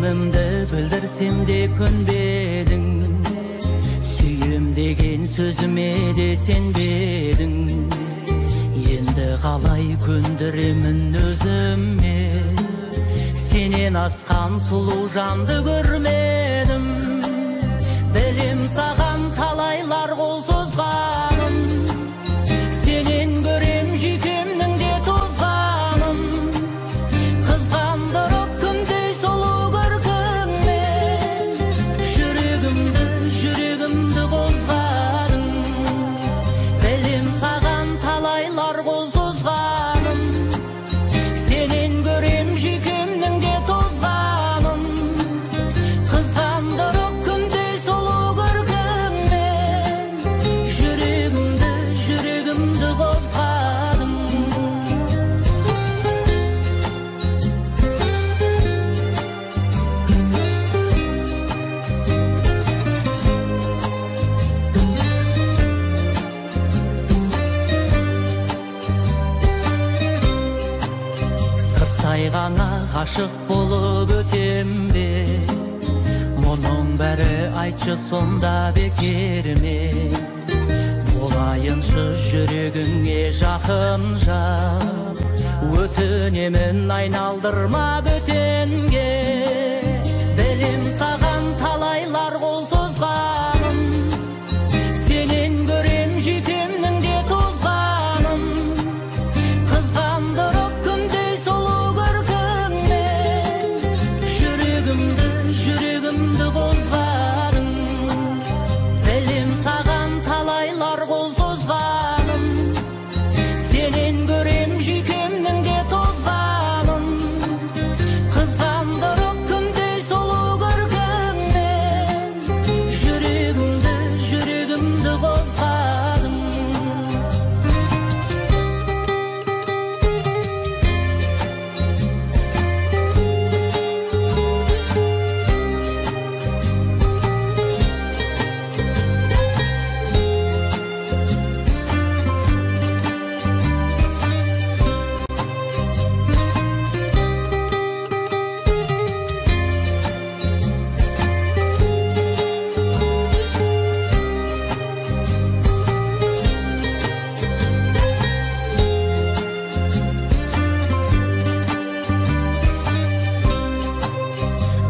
Sevgimimdi bildirsem de könbedin, sүйем деген сөзіме de сенбедің. Енді қалай көндіремін өзіме, сенен асқан сұлу жанды көрмедім. Білем саған талайлар қол созғаным, сенен көрем жүйкемнің де тозғаным. Қызғандырып күндей сұлу көркіңмен, жүрегімді қозғадың. Білем саған талайлар қол созғаным, сенен көрем жүйкемнің де тозғаным. Қызғандырып күндей сұлу көркіңмен, жүрегімді қозғадың. Сырттай ғана ғашық болып өтем бе, мұның бәрі айтшы сонда бекер ме? Болайыншы жүрегіңе жақын жар, өтінемін айналдырма бөтенге. Білем саған талайлар қол созғаным, сенен көрем жүйкемнің де тозғаным. Қызғандырып күндей сұлу көркіңмен, жүрегімді қозғадың. Білем саған талайлар қол созғаным, сенен көрем жүйкемнің де тозғаным. Қызғандырып күндей сұлу көркіңмен, жүрегімді қозғадың.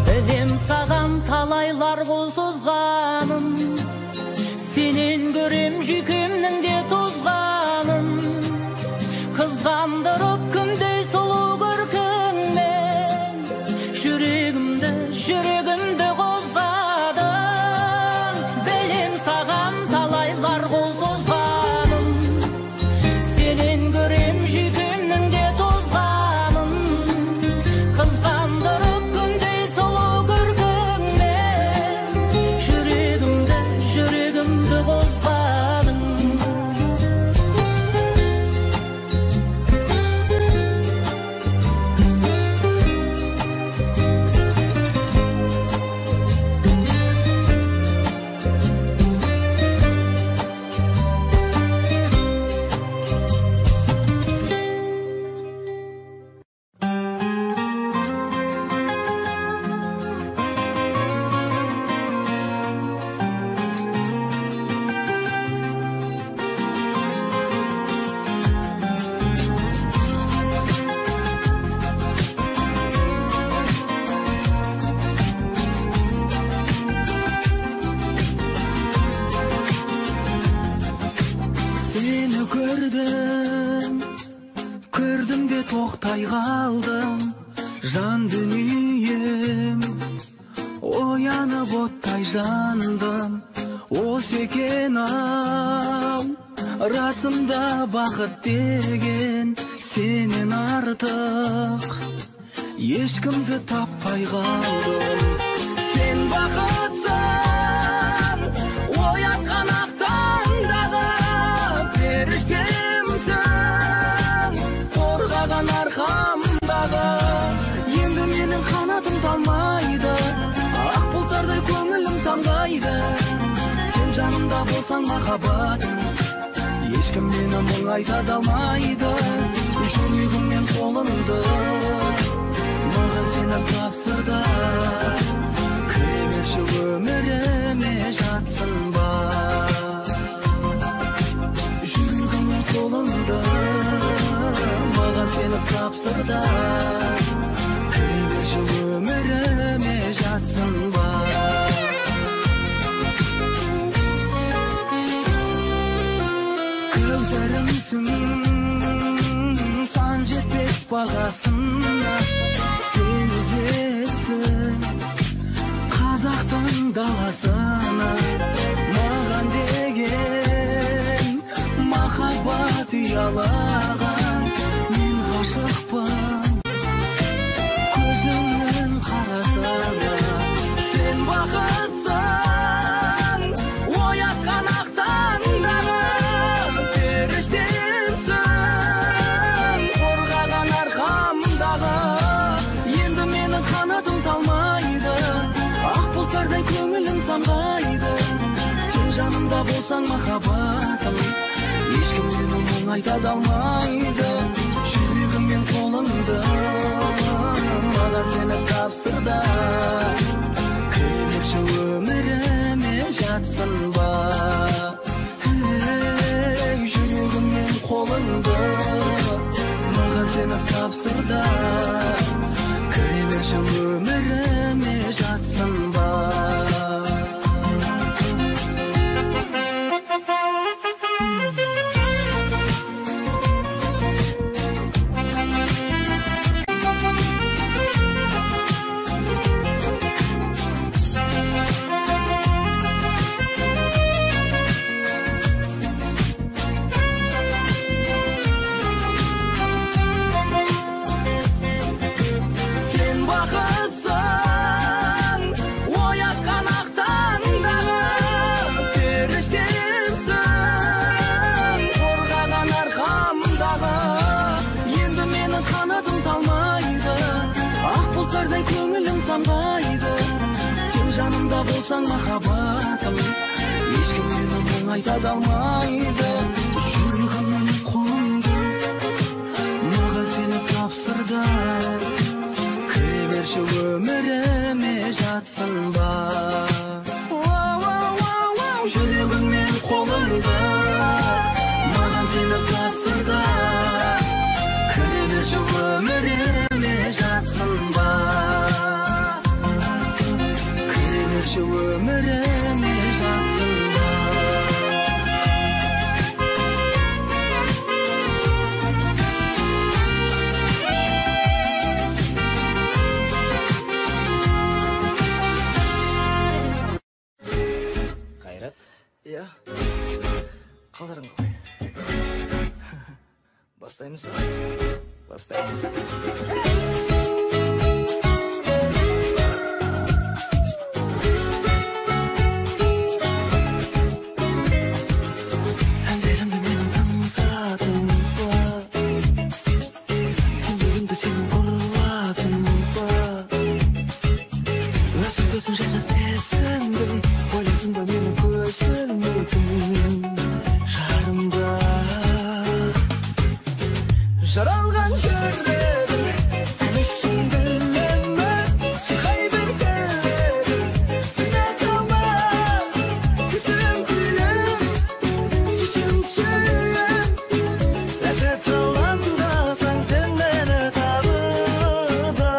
Білем саған талайлар қол созғаным, сенен көрем жүйкемнің де тозғаным. Қызғандырып күндей сұлу көркіңмен, жүрегімді қозғадың. Білем саған талайлар қол созғаным, сенен көрем жүйкемнің де тозғаным. Қызғандырып күндей сұлу көркіңмен, жүрегімді қозғадың. Seni gördüm de toqtay қалдым. Жан дүнием оянып оттай жандым. Осы екен ау, расында бақыт деген сенен артық ешкімді таппай қалдым. Сен бақытсың, оятқан ақтаңдағы періштемсің, қорғаған арқамдағы. Енді менің қанатым талмайды, ақ бұлттардай көңілім самғайды. Сен жанымда болсаң махаббатым, ешкім мені мұңайта алмайды. Жүрегіммен қолыңды маған сеніп tapsırda Kıreberşi ömürüme jatsın ba Жүрегімнің қолыңда Маған сені тапсырда Кіре берші өміріме жатсын ба Көздерімсің сан жетпес бағасына Сен ізетсің қазақтың даласына Маған деген махаббат ұялаған Мен ғашықпын көзіңнің қарасына Сен бақытсың оятқан ақ таңдағы періштемсің қорғаған арқамдағы Енді менің қанатым талмайды ақ бұлттардай көңілім самғайды Сен жанымда болсаң махаббатым ешкім мені мұңайта алмайды Жүрегім мен қолыңды маған сені тапсырда Кіре өміріме жатсын ба Жүрегім мен қолыңды маған сені тапсырда Кіре өміріме жатсын ба көңілім самғайды Сен жанымда болсаң махаббатым ешкім мені мұңайта алмайды Жүрегім мен қолыңды маған сені тапсырда Кіре берші өміріме жатсын ба Жүрегім мен қолыңды маған сені тапсырда Кіре берші өміріме жатсын ба Кіре берші өміріме жатсын ба Қайрат? Иә, қалдарың қалай? Бастаймыз ба? Бастаймыз. Әндерімді менің тыңдадың ба? Күндерімді сен ұрладың ба? Өзің жайлы сезіндің ойлайсың ба мені көзілмейтін жарымда жаралған жүрегім үшін білемі шықай бір келегім үміт алма күзім күлім сүйсем сүйем ләззат алаңдасаң сен мені тағы да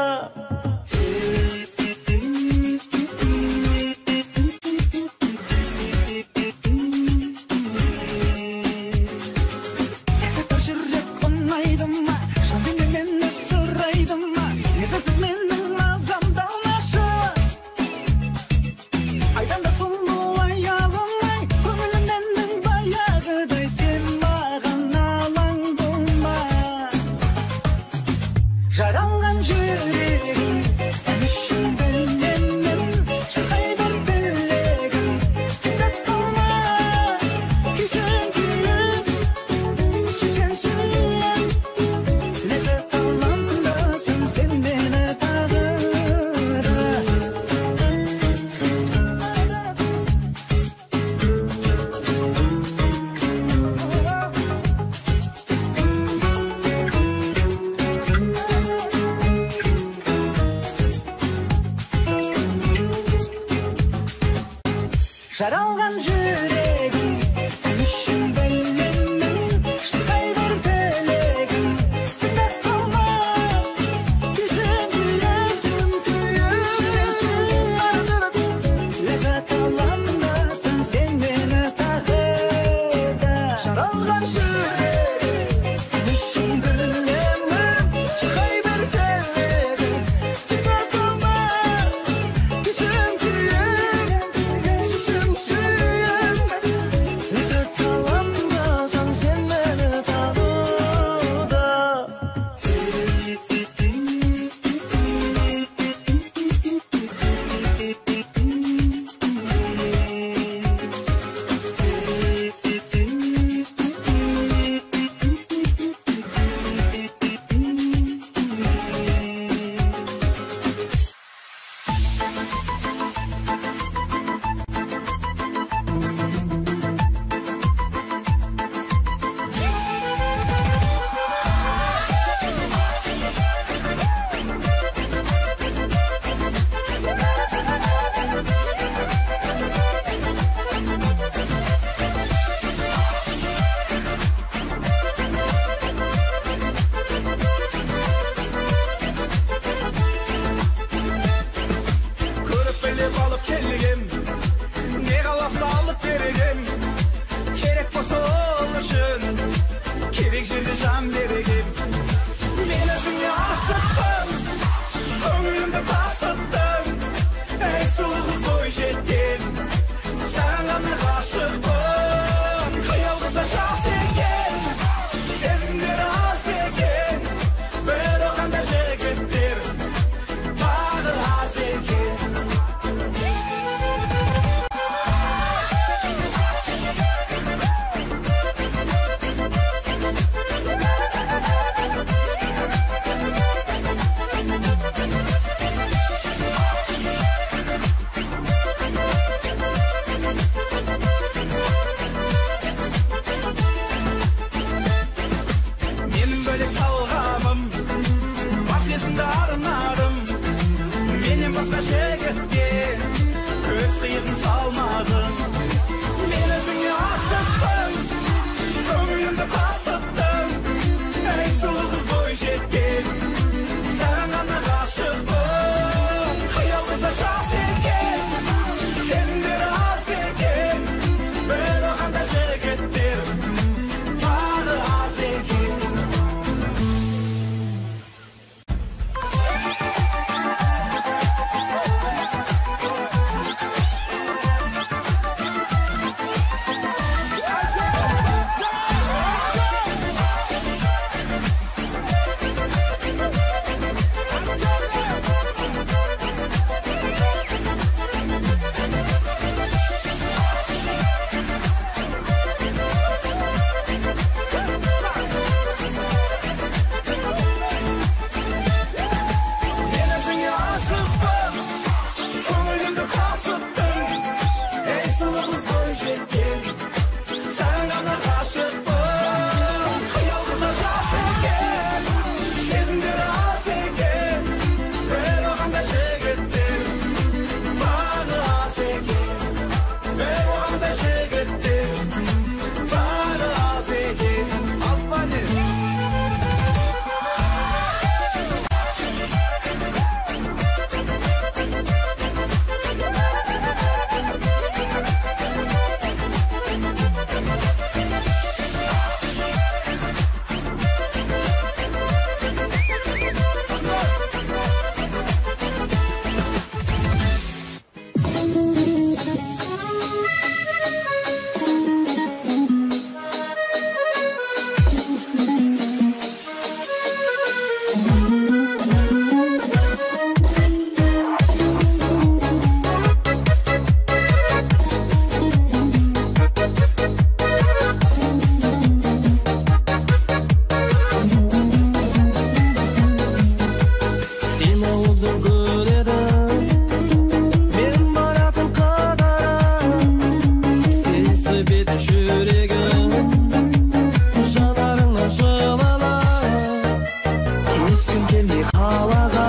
қалаға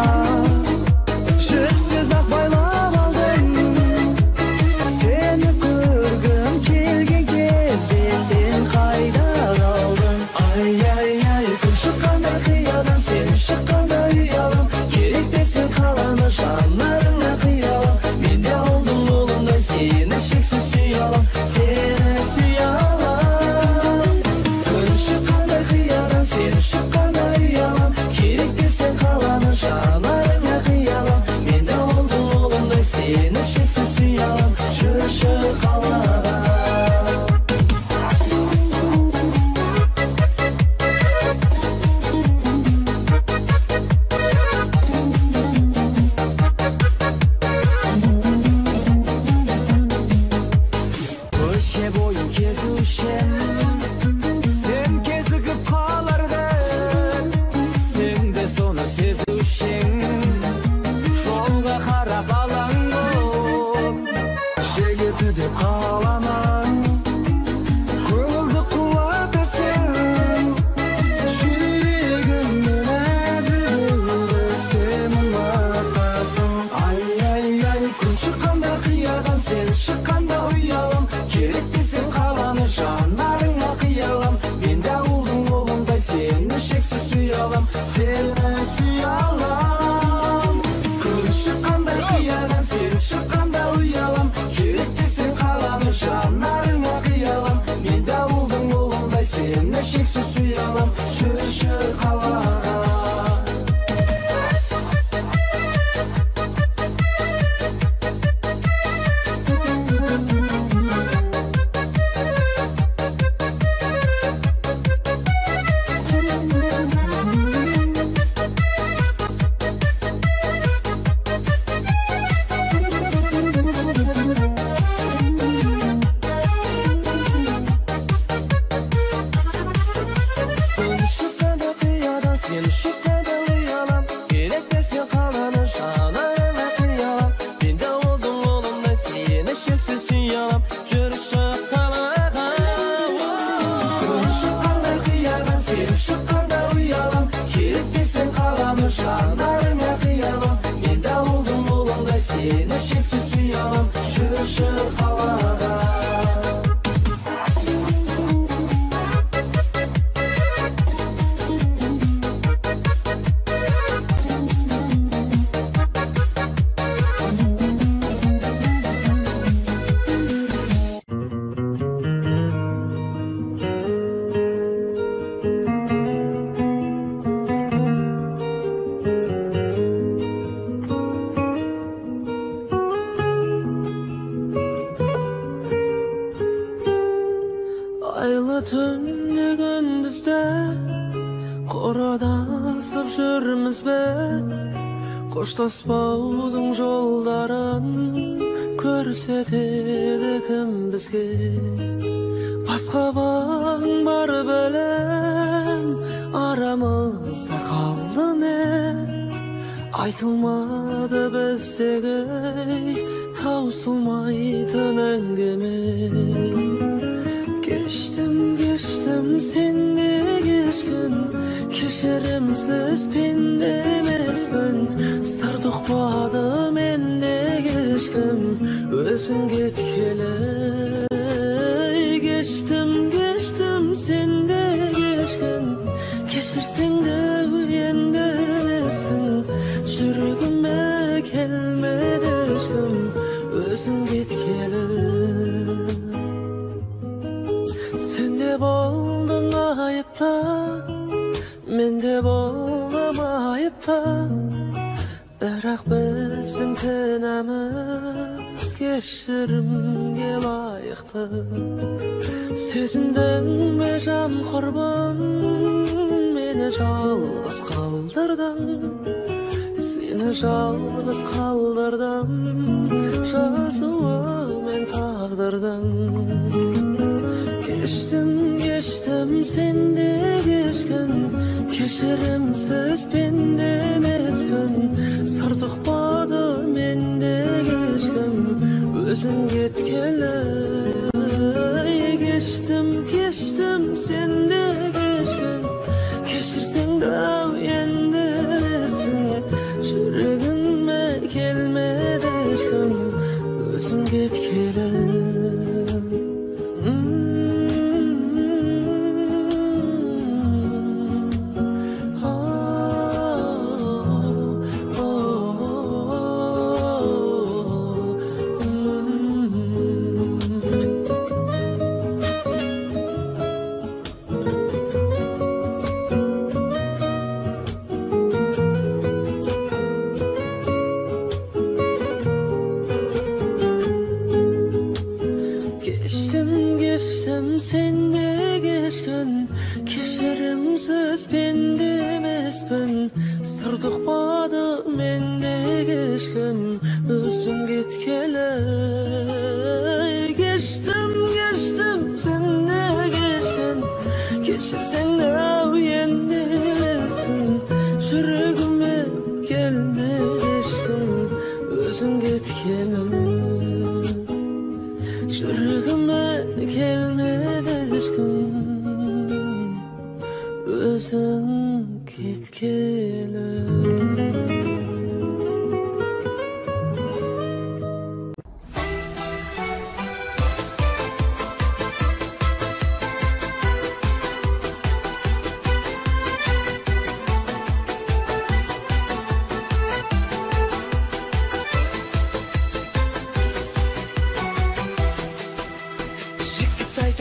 жіпсіз ақ байлап алдым. Сені көргім келген кезде сен қайда қалдың? Ай, күн шыққанда қиядан сен шыққанда ұялам. Керек десең қаланы жанарыңа қиялам. Мен де ауылдың ұлындай сені шексіз сүйалам. Сені сүйалам. Күн шыққанда қиядан сен шыққанда ұялам. Керек десең қаланы жанарыңа қиялам. Мен де ауылдың ұлындай сені шексіз сүйалам. Жүрші қалаға. Көше бойын кезушем, сен кезігіп қалардың. Сен де соны сезушең, жолға қарап алаң болып. Жігіті деп қаламан, көңілді қуатырсың. Жүрегімнен әзілді сен ұнатасың. Ай, күн шыққанда қиядан сен шыққанда ұялам. Керек десең қаланы жанарыңа қиялам. Мен де ауылдың ұлындай сені шексіз сүйалам. Сені сүйалам. Күн шыққанда қиядан сен шыққанда ұялам. Керек десең қаланы жанарыңа қиялам. Мен де ауылдың ұлындай сені шексіз сүйалам. Жүрші қалаға. Күн шыққанда қиядан сен шыққанда ұялам. Керек десең қаланы жанарыңа қиялам. Мен де ауылдың ұлындай сені шексіз сүйалам. Жүрші қалаға. Күн шыққанда қиядан сен шыққанда ұялам. Керек десең қаланы жанарыңа қиялам. Мен де ауылдың ұлындай сені шексіз сүйалам. Жүрші қалаға. Айлы түнде күндізде қорадасып жүрміз бе? Қоштаспаудың жолдарын көрсетеді кім бізге? Басқа бағың бар білем, арамызда қалды не? Айтылмады біздегі таусылмайтын әңгіме. Кештім сенде кешкін, кешірімсіз пенде емеспін. Сыр тұқпады менде кешкім, өзің кеткелі. Кештім сенде кешкін, кешірсең де енді несін. Жүрегіме келмеді ешкім, өзің кеткелі. Сенде болдың айыпта, менде болдым айыпта. Бірақ біздің кінәміз кешірімге лайықты. Сезіндің бе жан құрбым, мені жалғыз қалдырдың. Сені жалғыз қалдырдым, жазуымен тағдырдың. Кештім сенде кешкін, кешірімсіз пенде емеспін. Сыр тұқпады менде кешкім, өзің кеткелі. Кештім сенде кешкін, кешірсең де енді несін. ketkele sen de geçken keşerimsiz ben demespen sırdık badı men de geçken özün ketkele geçtim sen de geçken keşirsen de uyendesin yüreğime gelmedi aşkım özün ketkele yüreğime gelmedi aşkım özün ketkele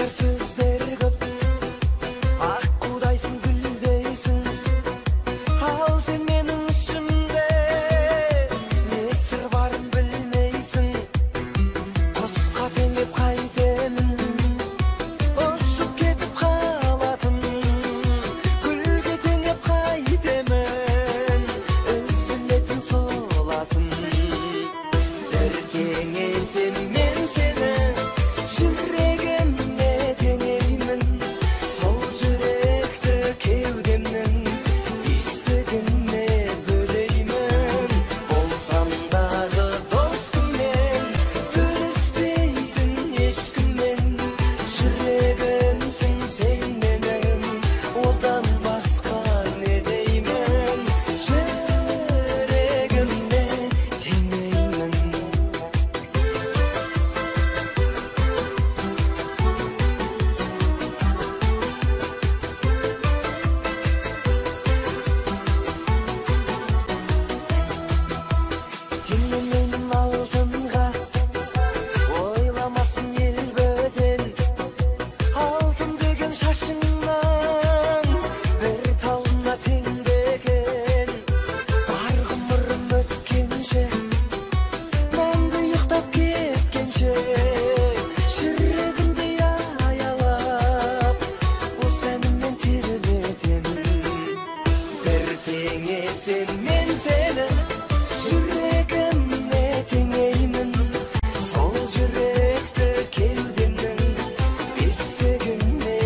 Sözler köp, akkudaysin güldeysin. Al sen menin işimde, ne sır varım bilmeysin. Toska tengip kaydemin, oşup ketip kaladım. Gülge tengip kaydemin, özünetin soladım. Dertengeysin men seni, şaşınlan bir talına tengdegen var gımırım ötkenşe ben de yuktap ketkenşe yüreğimde ayalap o seninle terbetem bir tengesin men seni yüreğimle tengeymin sol yürekte kevdemden bir günde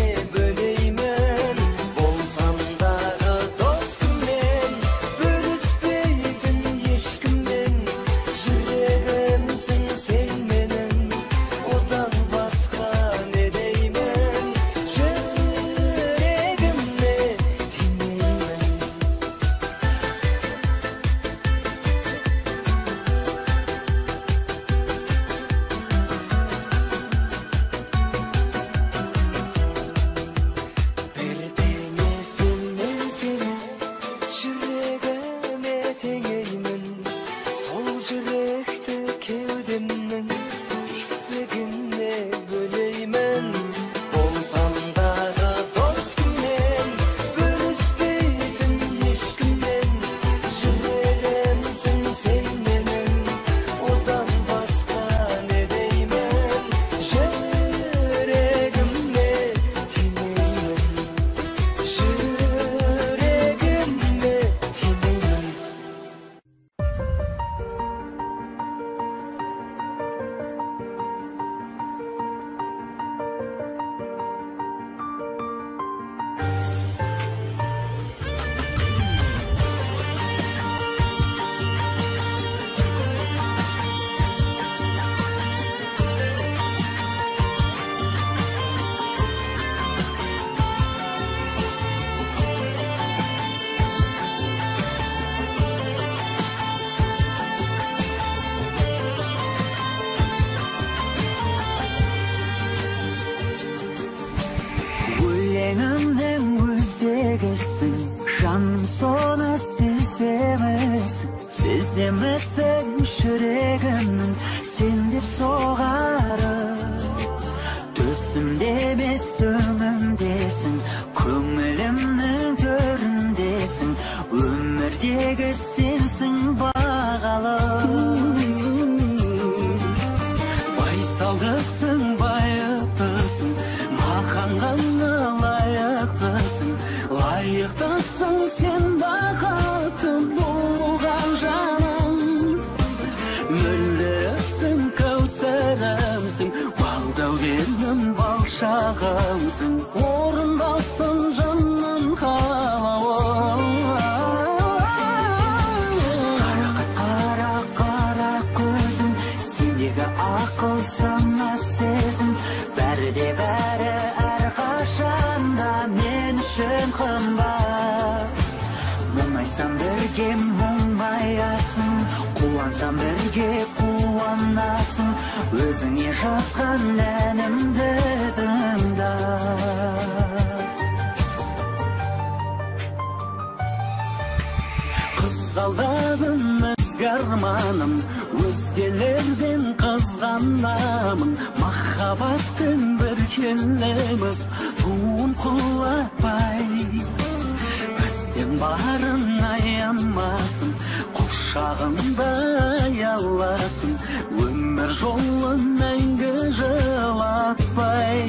Сеземесең жүрегімнің сен деп соғары, төсімде емес өңімдесің, көңілімнің төріндесің, өмірдегі сенсің бағалы. Байсалдысың, байыптысың, маған ғана лайықтысың, лайықтысың сен бақытты болған жаным. Мөлдірімсің, кәусәрімсің, балдәуренім, балшағымсың, орындалсын жанның қалауы. Қара, қара көзің, сендегі ақыл сана сезім, бәрі де бәрі әрқашанда мен үшін қымбат. Мұңайсам бірге мұңаясың, қуансам бірге қуанасың, өзіңе жазған әнімді тыңда. Қызғалдағым ізгі арманым, өзгелерден қызғанамын, махаббаттың бір келеміз туын құлатпай. Бізден барын аямасын, құшағында аяласын, өмір жолын мәңгі жылатпай.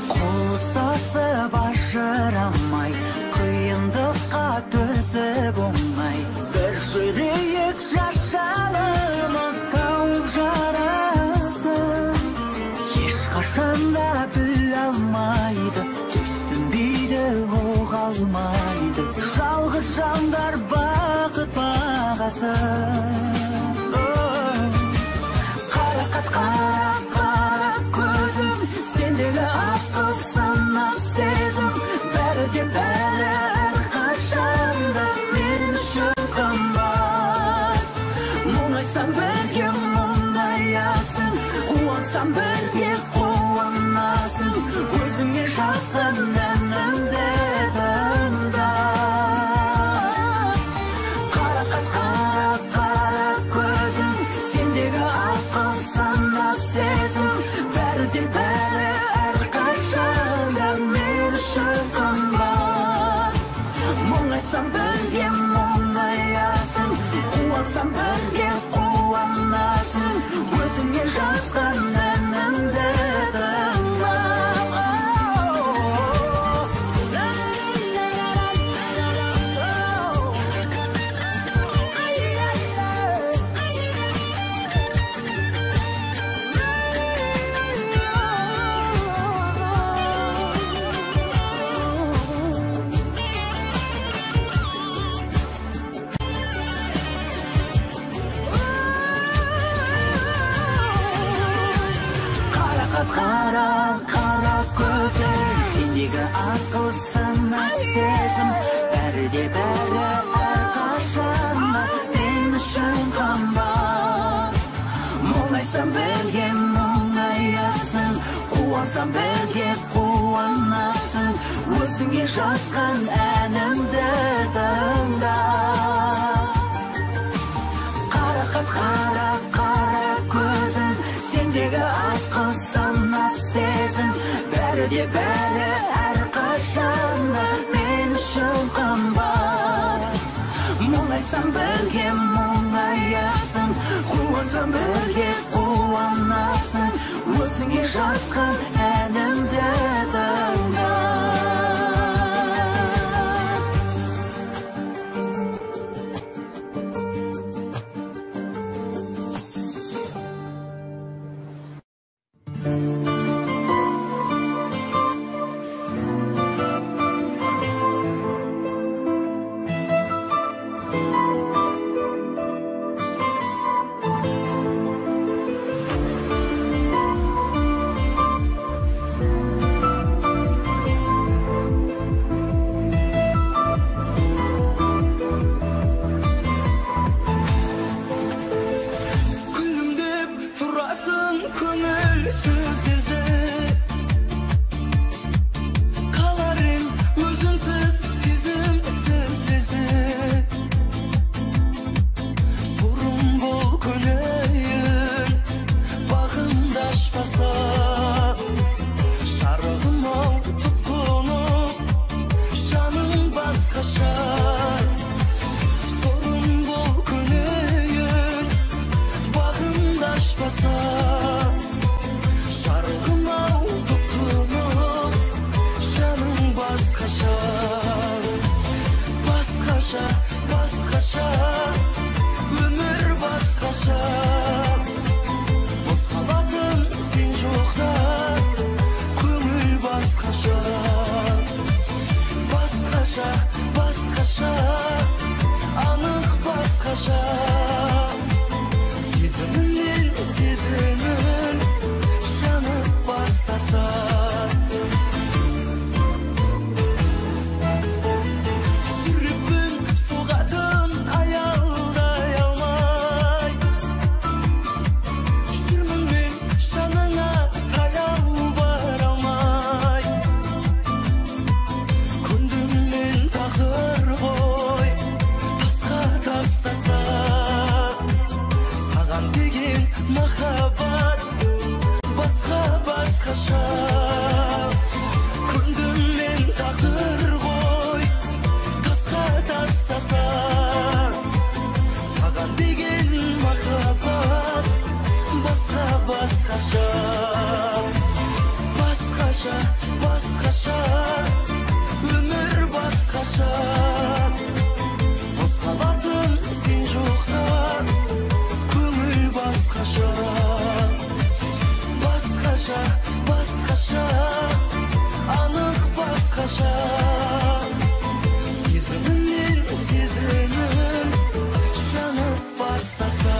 Қол ұстасып ажырамай, қиындыққа төзіп оңай, бір жүрейік жашалымыз тауып жарасын. Ешқашанда біле алмайды, түсінбейді оға алмайды, жалғыз жандар бақыт бағасын. Қарақат, қара көзім, сендегі ақыл сана сезім, бәрі де бәрі әрқашанда мен үшін қымбат. Мұңайсам бірге мұңаясың, қуансам бірге қуанасың, өзіңе жазған әнімді тыңда. Қарақат, қара көзің, сендегі ақыл сана сезім, бәрі де бәрі әрқашанда мен үшін қымбат. Мұңайсам бірге мұңаясың, қуансам бірге қуанасың, өзіңе жазған әнімді тыңда. Қара көзің, сендегі ақыл сана сезім, бәрі де бәрі әрқашанда мен үшін қымбат. Мұңайсам бірге мұңаясың, қуансам бірге қуанасың, өзіңе жазған әнімді тыңда. Қарақат, қара көзің, сендегі ақыл сана сезім, бәрі де бәрі әрқашанда мен үшін қымбат. Мұңайсам бірге мұңаясың, қуансам бірге қуанасың, өзіңе жазған әнімді тыңда. басқаша қозғалатын сен жоқта көңіл басқаша басқаша басқаша анық басқаша сезімінен сезімін жанып бастаса жүрегім соғатын аялдай алмай жүрмін мен жаныңа таяу бара алмай көндім мен тағдыр ғой тасқа тастаса саған деген махаббат басқа басқаша көндім мен тағдыр ғой тасқа тастаса саған деген махаббат басқа басқаша басқаша басқаша өмір басқаша қозғалатын сен жоқта көңіл басқаша басқаша басқаша анық басқаша сезімінен сезімін жанып бастаса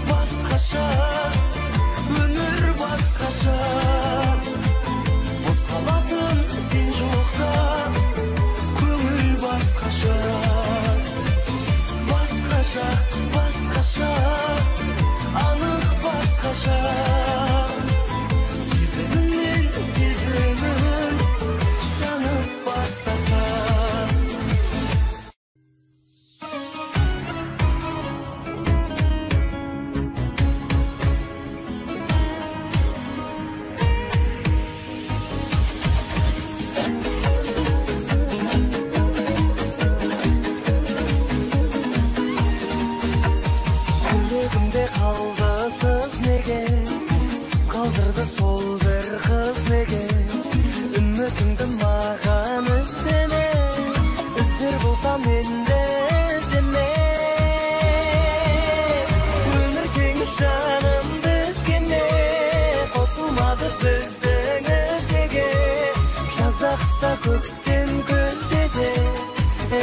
басқаша өмір басқаша қозғалатын сен жоқта көңіл басқаша басқаша басқаша анық басқаша сезімінен сезімін жанып бастаса қалдырды сол бір қыз неге үмітіңді маған іздеме іздер болсам енді іздеме өмір теңіз жаным бізгеме қосылмады біздің іздеге жазда қыста көктем күзде де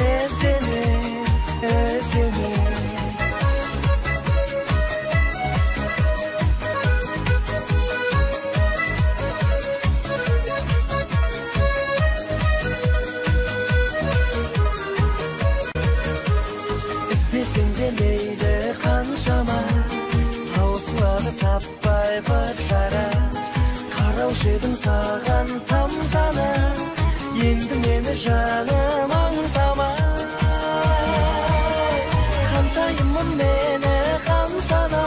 іздеме іздеме мейлі қаншама таусылады таппай бір шара қараушы едім саған тамсана енді мені жаным аңсама қаншайыммын мені қамсана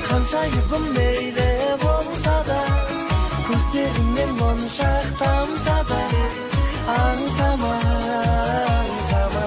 қаншайыбым мейлі болса да көздеріңнен моншақ тамса да аңсама аңсама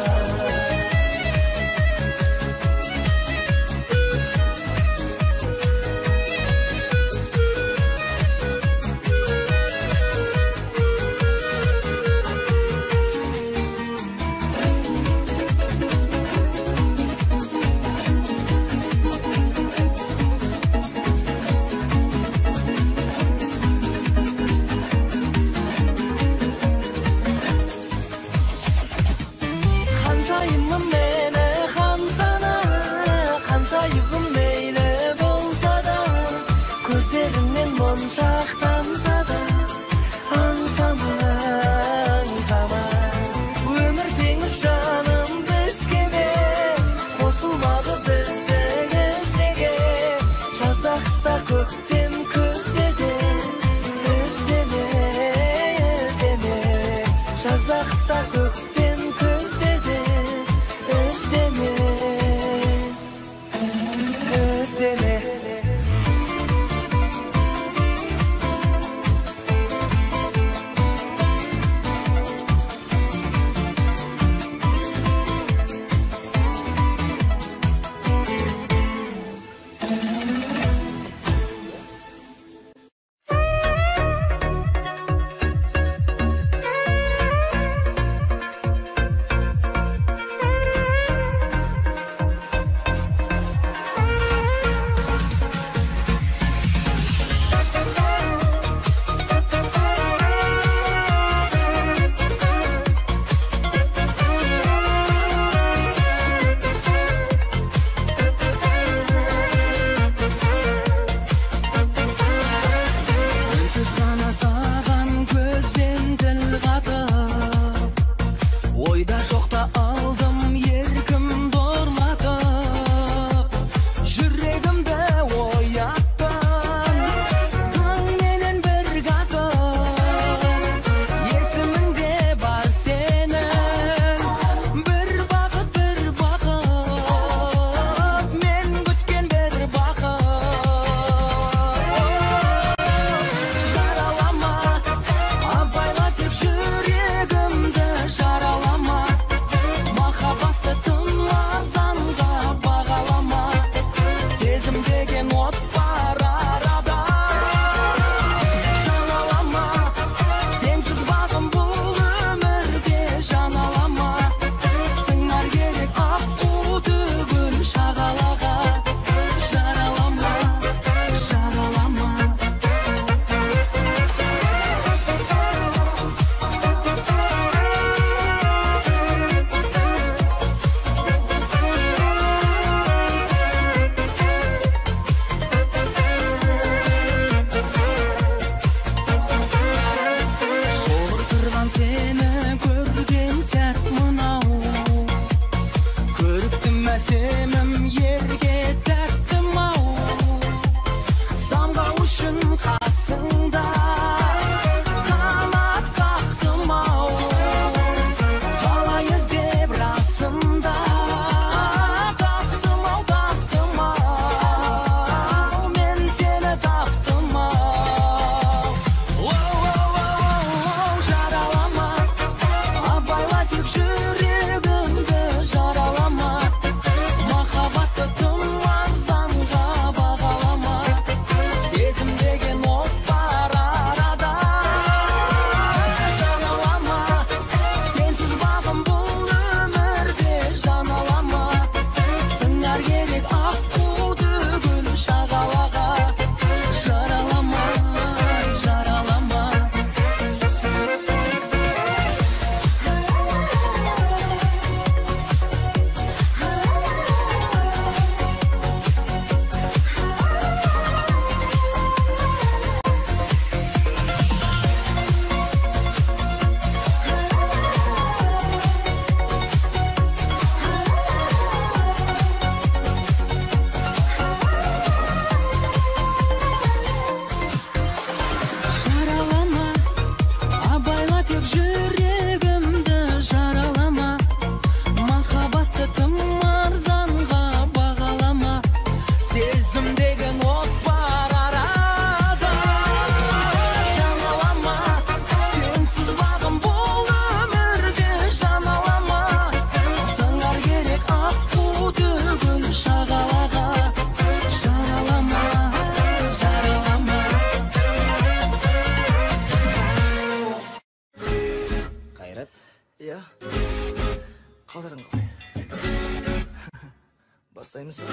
Bastayımız mı?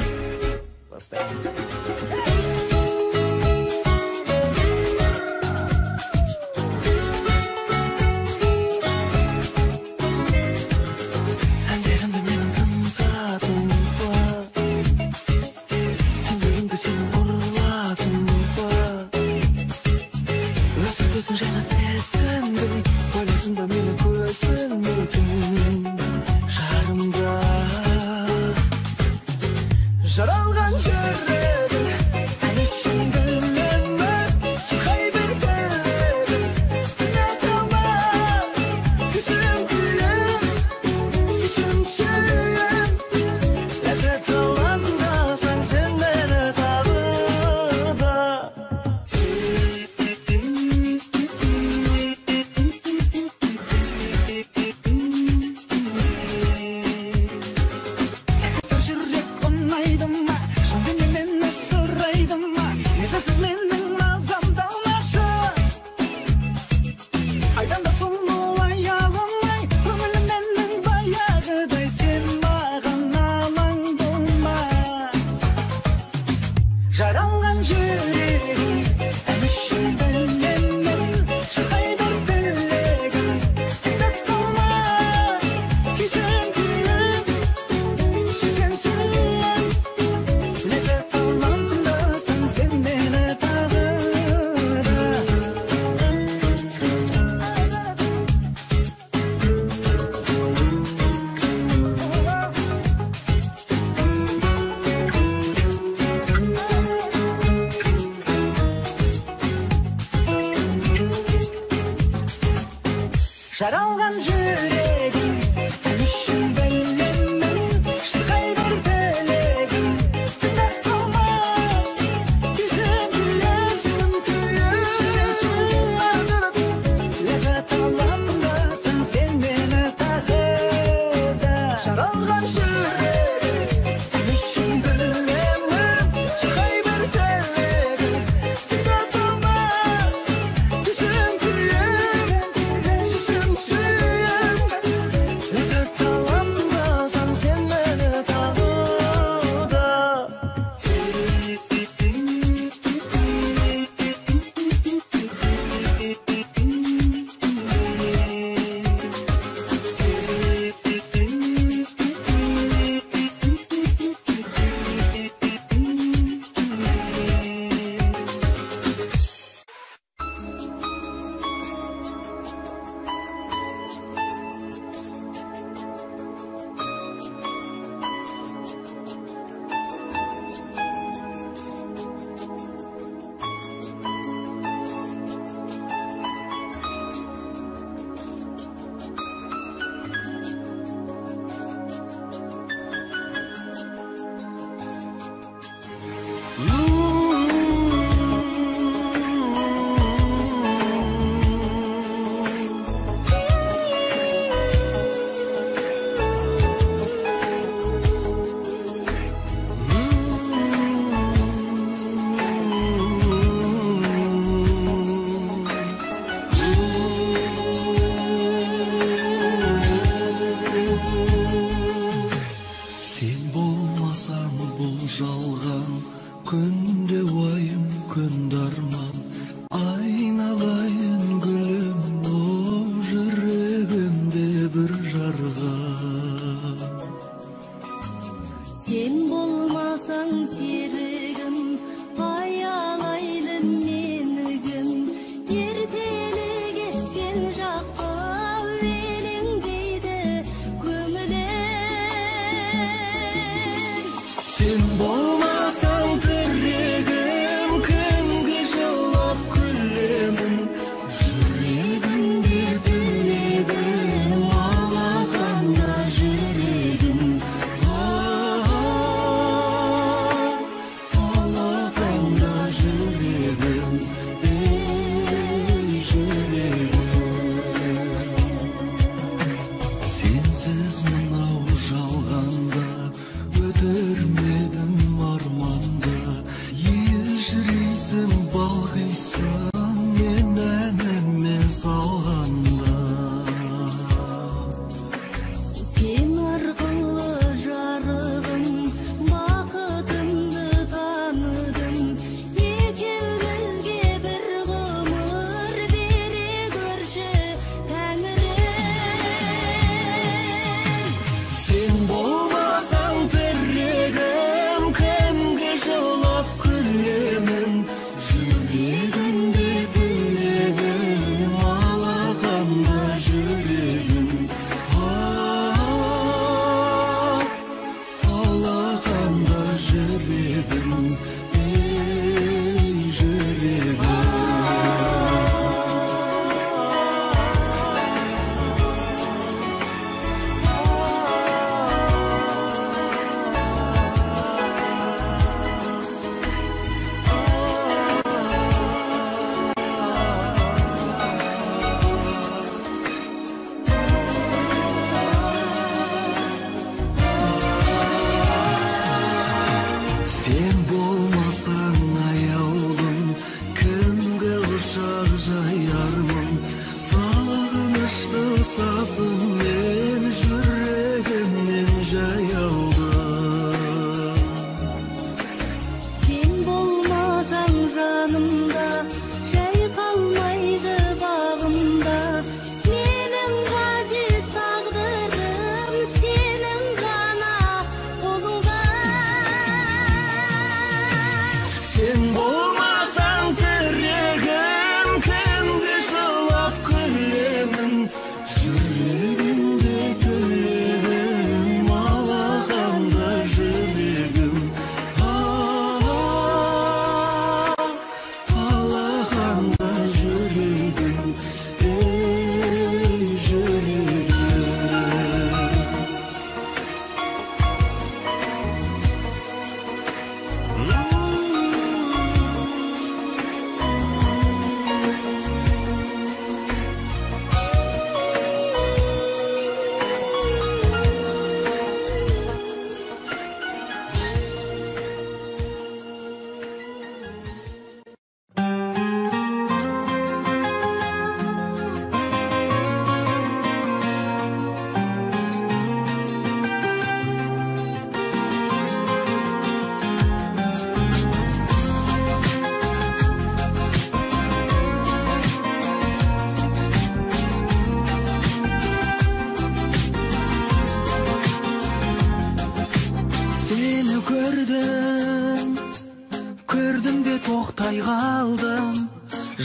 Bastayımız. Ellerimde benim tanıtadın var. Tüm senin oraladın var. Özür gözün jana seslendim. Boynuzunda beni gözünmürdün. Şarımda jaralgan yüreğim. Elişim gönlüme çıkay bir derim. Ne kalma küsüm gülüm. Süsüm suyum. Lezzet olan da sen senden tağı da. Taşıracak onaydım mı? Şimdi benimle soraydım mı? Lezetsiz benim nazamda ulaşır. Aydan da solmayalım ay. Ömrüm benim bayağıday. Sen bana aman bulma. Jaralgan yüreğim. Elişim benim. Çıkay bir dileğim. Ne kalma küsüm gülüm. Süsen suyum. Lezzet alan da sen beni tağı da. Jaralgan yüreğim. Elişim benim. Çıkay bir dileğim. Ne kalma küsüm gülüm. Süsen suyum. Lezzet alan da sen beni tağı da. Jaralgan yüreğim. Elişim benim. Çıkay bir dileğim. Ne kalma küsüm gülüm. Süsüm suyum. Lezzet alan da sen beni tağı da. Sen bolmasan bul жалған күнде уайым күн дарман айналайын гүлім о жүрегімде бір жарға Sen bolmasan serigim ayalайын meni gün erteli geçsen жаққа велің дейді көңілің Sen болмасаң тірегім кімге жылап күлемін жүрегімде тілегім алақанда жүрегім алақанда жүрегім жүрегім Sensiz mınau жалғанда өтірмедім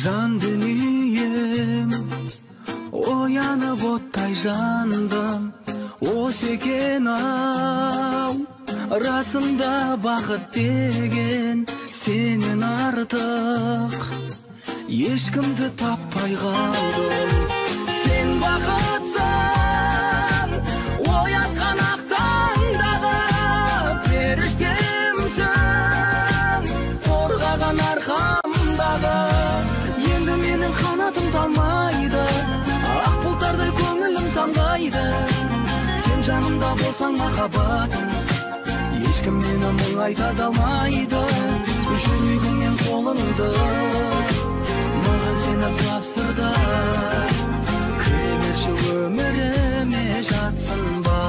жан дүнием оянып оттай жандым осы екен ау расында бақыт деген сенен артық ешкімді таппай қалдым сен бақытсың оятқан ақ таңдағы періштемсің қорғаған арқамдағы енді менің қанатым талмайды ақ бұлттардай көңілім самғайды сен жанымда болсаң махаббатым ешкім мені мұңайта алмайды жүрегім мен қолыңды маған сені тапсырды кіре берші өміріме жатсын ба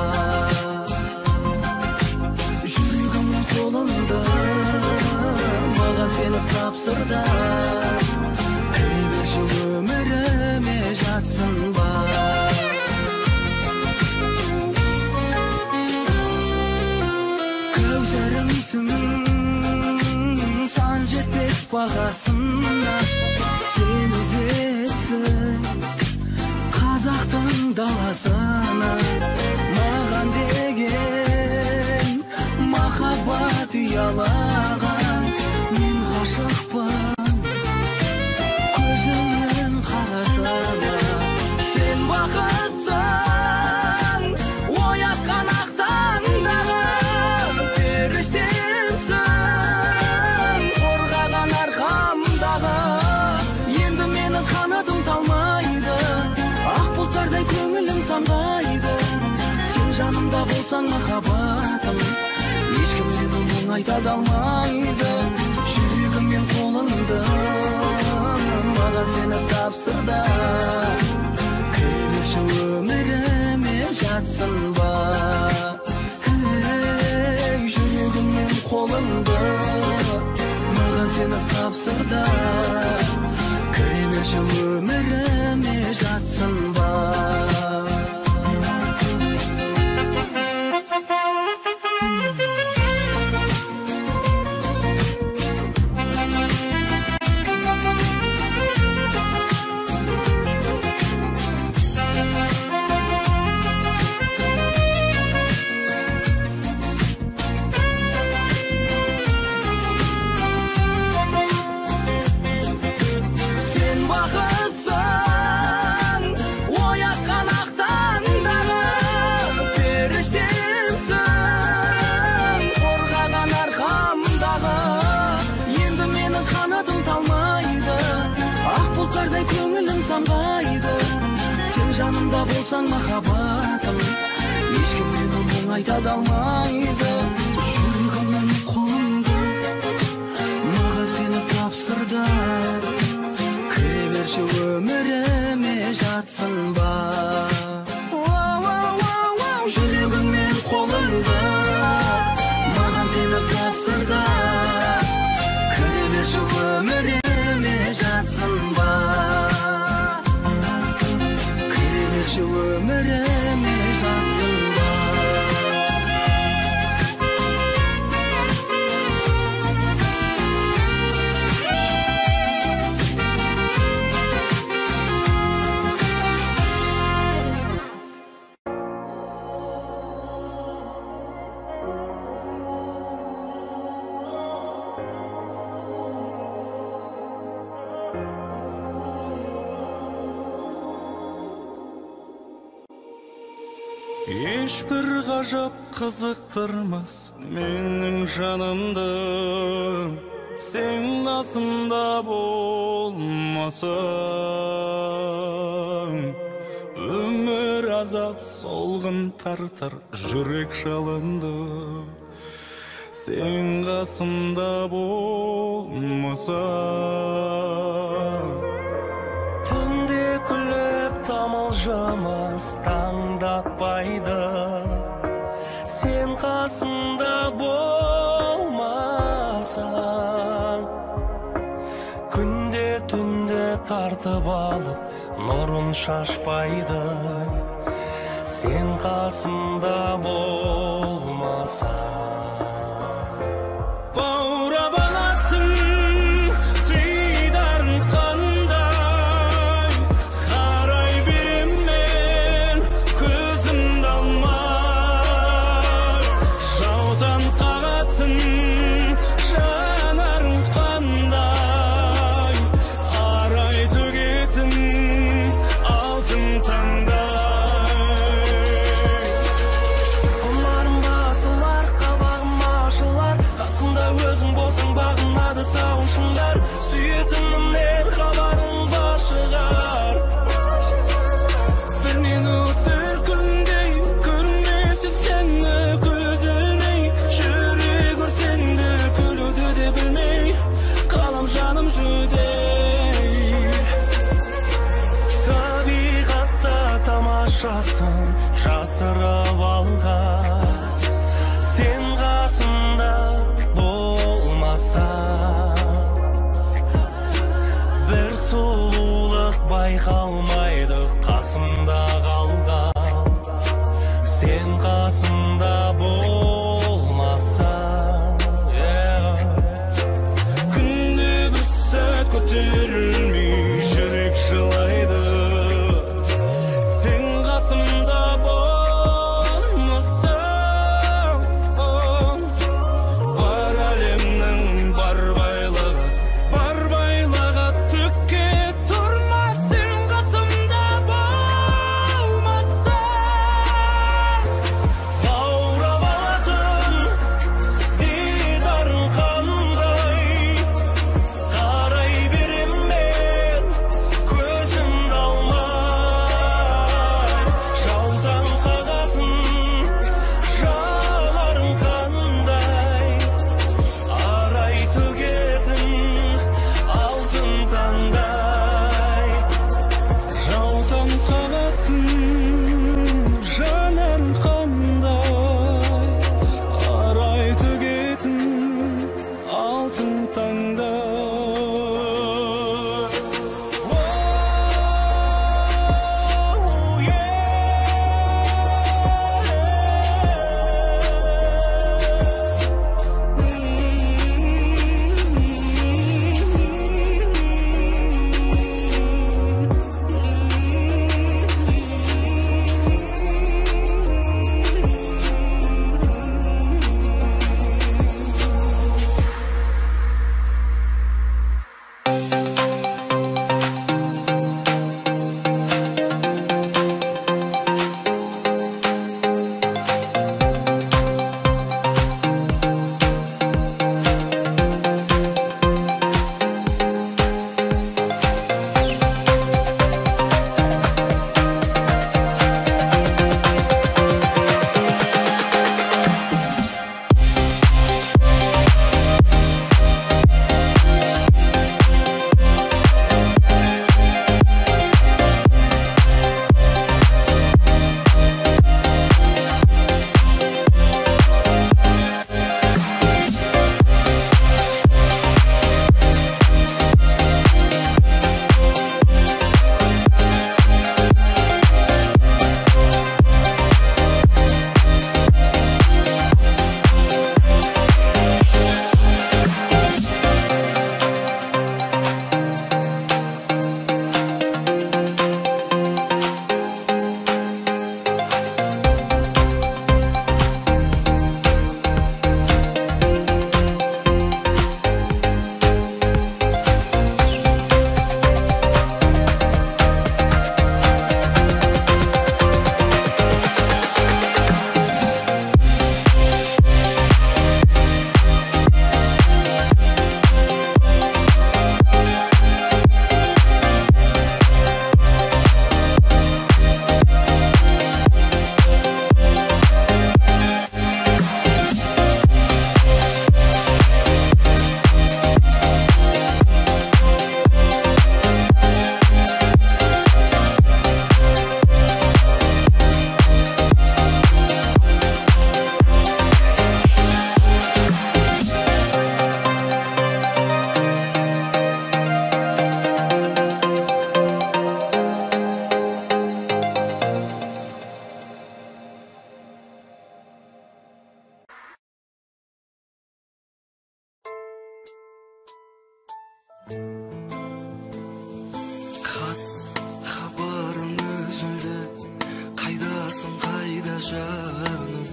жүрегім мен қолыңды маған сені тапсырды кіре берші өміріме жатсын ба көзіріңсің сан жетпес бағасына сен ізетсің қазақтың даласына маған деген махаббат ұялаған мен ғашықпын көзіңнің қарасына сен бақытсың оятқан ақ таңдағы періштемсің қорғаған арқамдағы енді менің қанатым талмайды ақ бұлттардай көңілім самғайды сен жанымда болсаң махаббатым ешкім мені мұңайта алмайды жүрегім мен қолыңды маған сені тапсырды кіре берші өміріме жатсын ба жүрегім мен қолыңды маған сені тапсырды кіре берші өміріме жатсын ба көңілім самғайды сен жанымда болсаң махаббатым ешкім мені мұңайта алмайды жүрегім мен қолыңды маған сені тапсырды кіре берші өміріме жатсын ба жүрегім мен қолыңды маған сені тапсырды кіре берші өміріме жатсын ба өміріме жатсын ба Ешбір ғажап қызықтырмас менің жанымды сен қасымда болмасаң өмір азап солғын тартар жүрек жалынды сен қасымда болмасаң түнде күліп тамылжымас таңдатпайды сен қасымда болмасаң күнде түнде тартып алып нұрын шашпайды сен қасымда болмасаң баурап алатын түйден қандай басын жасырып алған, сен қасымда болмасаң, бір сұлулық байқалмайды қасымда қалған, сен қасымда болмасаң. Күнде бір сәт көтерілмей жүрек жылайды, сен қасымда болмасаң. Бар әлемнің бар байлығы түкке тұрмас, сен қасымда болмасаң. Баурап алатын дидарың қандай, қарай берем мен көзімді алмай. Жаутаң қағатын жанарың қандай, арай төгетін алтын таңдай. Жаутаң қағатын жанарың қандай, арай төгетін алтын таңдай. Xabarың üzüldü, qaydasın qayda жаным.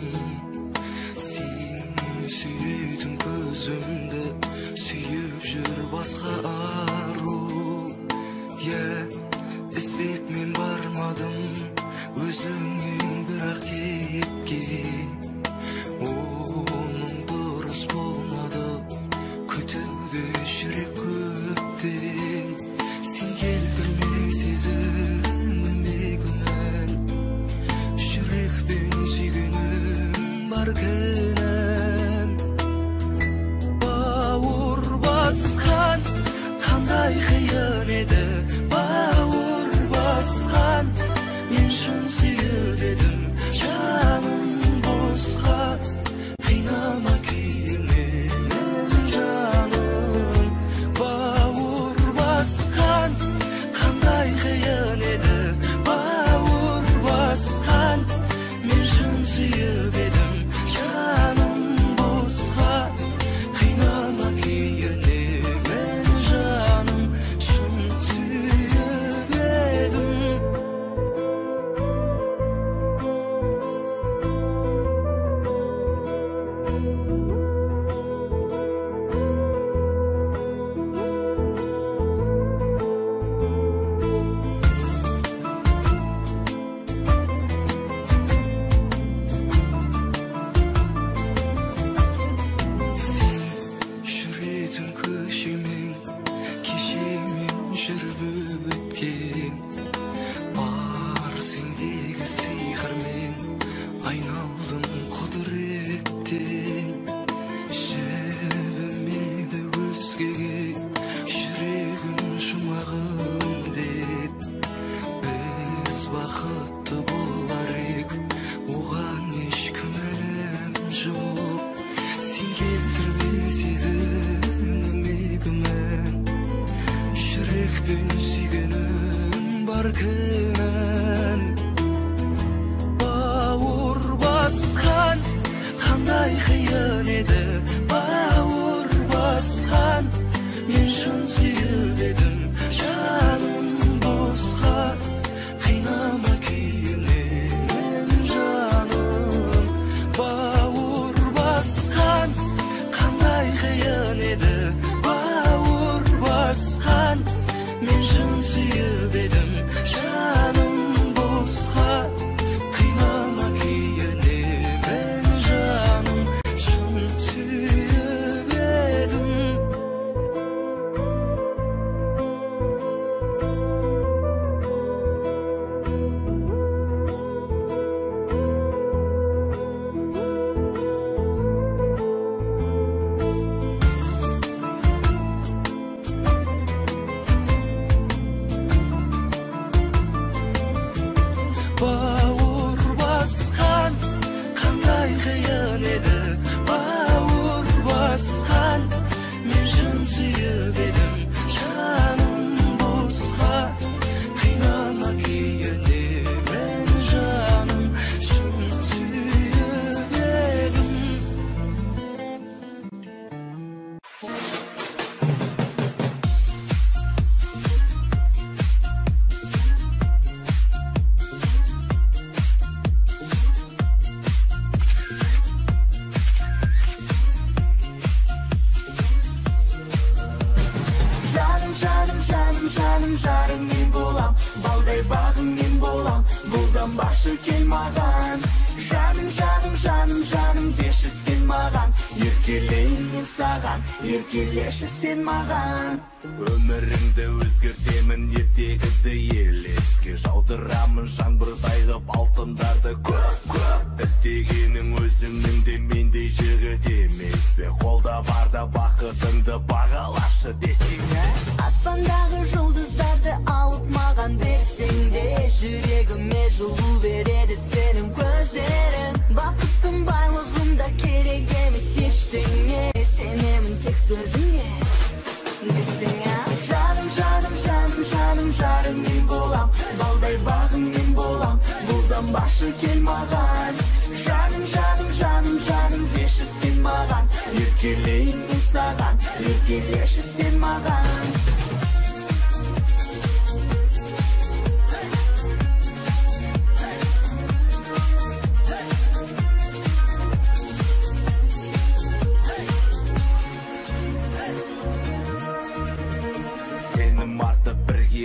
Sen süydün gözümde, süyüp jür basqa arу. İzdep men barmadım, özüңün birak ketken. Onun durus bolmadı, kütüdü жүрек көптен. Sen келдірмей сезіміме күмән, жүрекпен сүйгенім бар кінәм. Бауыр басқан қандай қиын еді, бауыр басқан мен шын сүйіп Өміріңді өзгертемін ертегіді елеске жаудырамын жаңбырдай қып алтындарды көп іздегенің өзіңнің де мендей жігіт емес пе қолда барда бақытыңды бағалашы десең аспандағы жұлдыздарды алып маған берсең де жүрегіме жылу береді сенің көздерің бақыттың байлығында керек емес ештеңе сенемін тек сөзіңе десең жаным жаным жаным жаным жарың мен болам балдай бағың мен болам бұлданбашы кел маған жаным жаным жаным жаным деші сен маған еркелейін мен саған еркелеші сен маған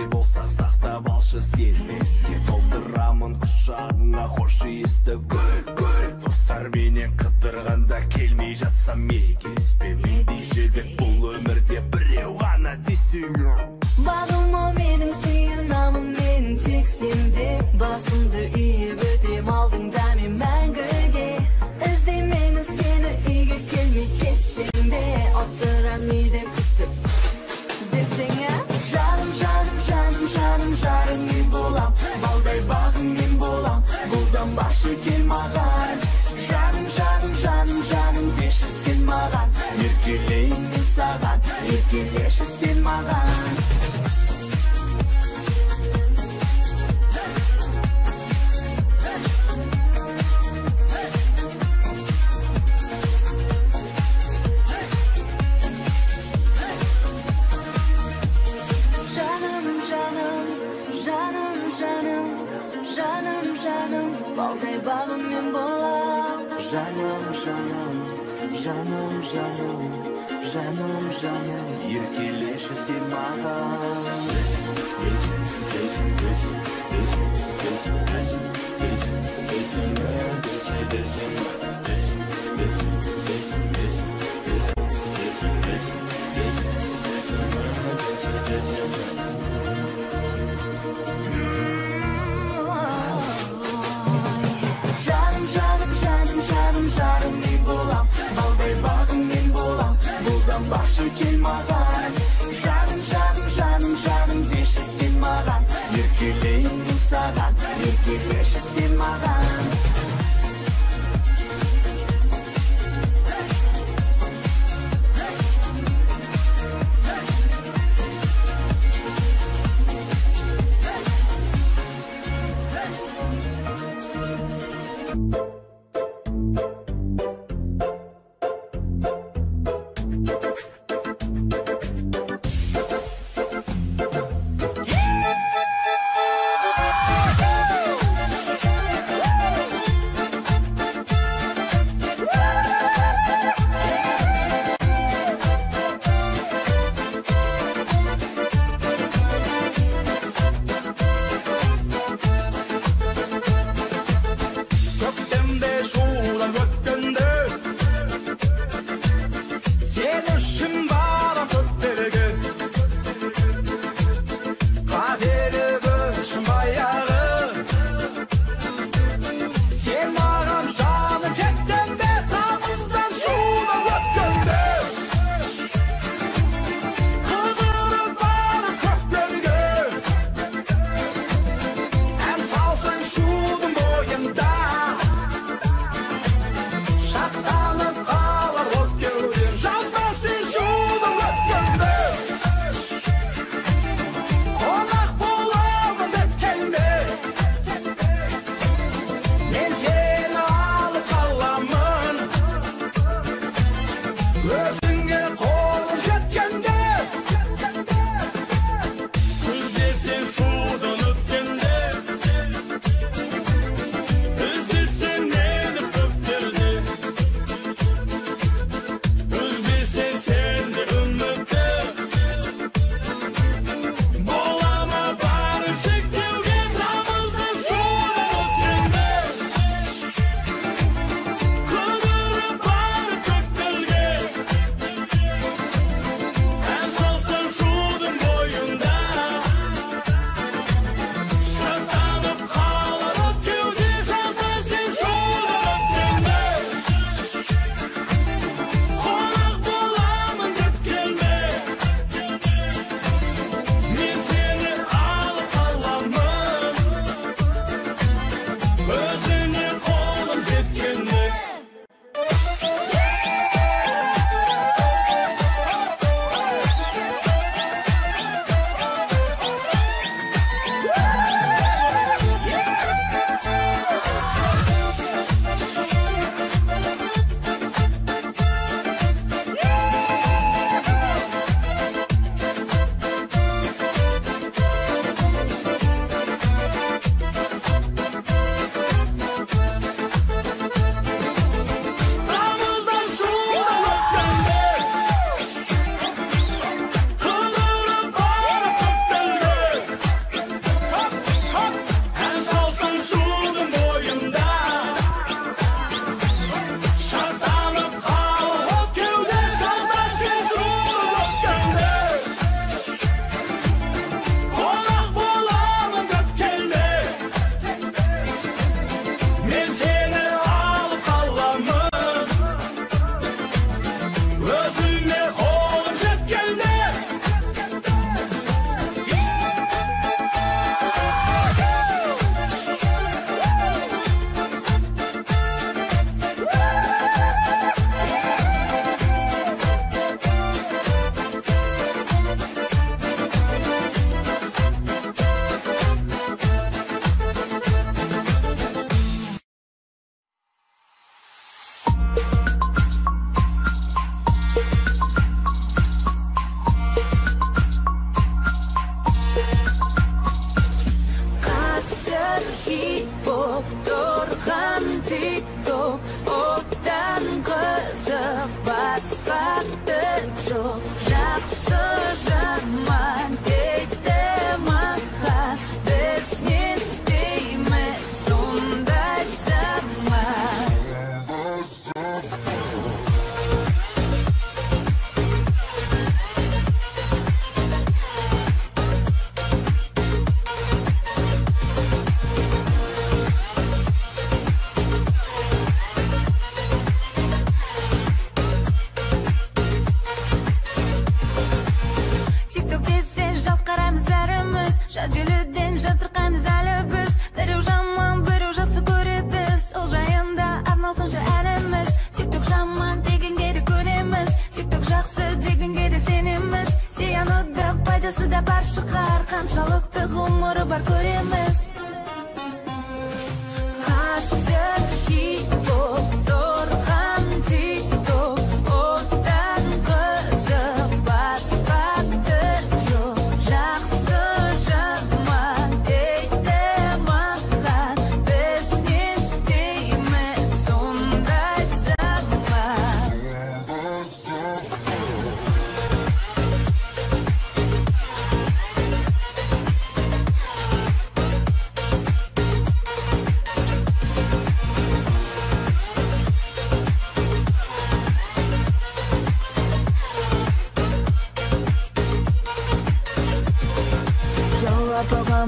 болсақ сақтап алшы сен еске толтырамын құшағыңа хош иісті гүл достарменен қыдырғанда келмей жатсам егеспе мендей жігіт бұл өмірде біреу ғана десең бағым ау менің сүйінамын мен тек сенде басымды иіп өтем алдыңда мен мәңгіге іздемеймін сені үйге келмей кетсең де отырам үйде күтіп десең жаным жаным жаным жаным жарың мен болам балдай бағың мен болам бұлданбашы кел маған жаным жаным жаным жаным деші сен маған жаным, жаным, жаным, жаным, еркелеші сен маған. Жаным, жаным, жаным, жаным, жарым мен болам, балдай бағым мен болам, бұлдан бақшы кел маған. Жаным, жаным, жаным, жаным деші сен маған, еркелейін бұл саған, еркелеші сен маған.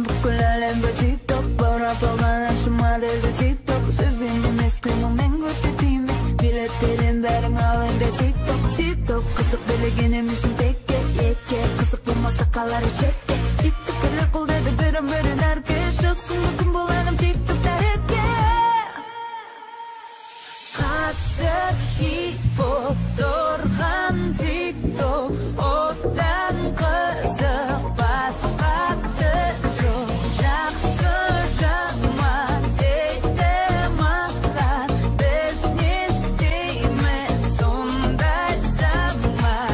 бүкіл әлемге TikTok баурап алған әнші модельді TikTok сөзбен емес қимылмен көрсетейін билет берем бәрің ал енді TikTok қызық білеген емессің текке екке қызық болмаса қалары чекке TikTokерлер қолдайды бірін әрке шықсын мүмкін бұл әнім TikTok тәрекке қазір хит боп тұрған TikTok одан қызық басқасы жоқ жақсы жаман дейді маған біз не істейміз сондай заман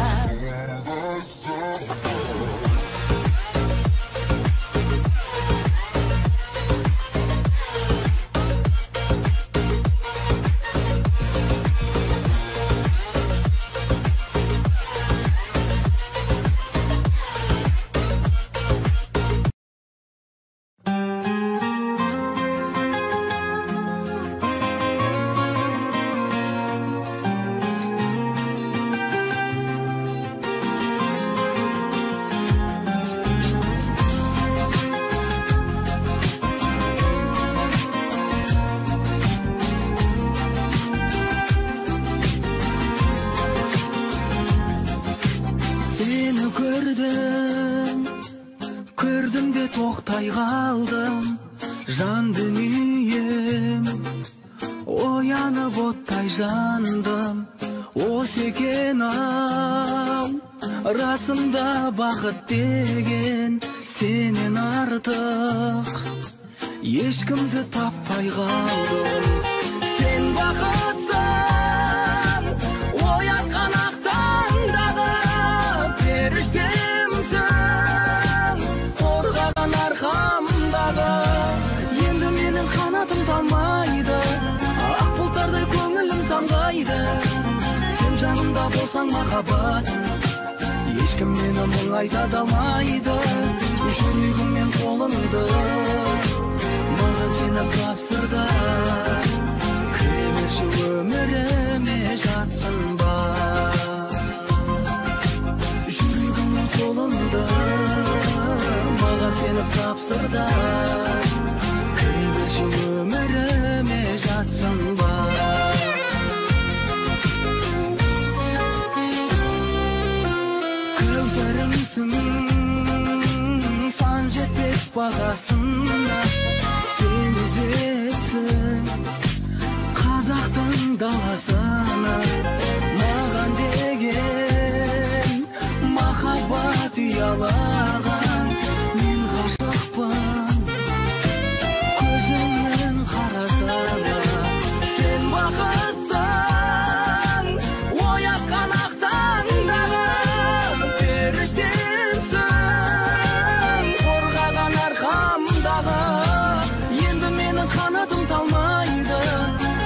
Seni gördüm de toqtay qaldım Жан дүнием оянып оттай жандым Осы екен ау расында бақыт деген сенен артық ешкімді таппай қалдым Сен бақытсың оятқан ақтандағы періштемсің қорғаған арқамдағы Енді менің қанатым талмайды ақ бұлттардай көңілім самғайды Сен жанымда болсаң махаббат ешкім мені мұңайта алмайды жүрегім мен қолыңды маған сені тапсырды кіре берші өміріме жатсың ба жүрегім мен қолыңды маған сені тапсырды кіре берші өміріме жатсың ба Көзәрімсің сан жетпес бағасына Сен ізетсің қазақтың даласына Маған деген махаббат ұялаған Мен ғашықпын көзіңнің қарасына Сен бақытсың оятқан ақтаңдағы періштемсің қорғаған арқамдағы Енді менің қанатым талмайды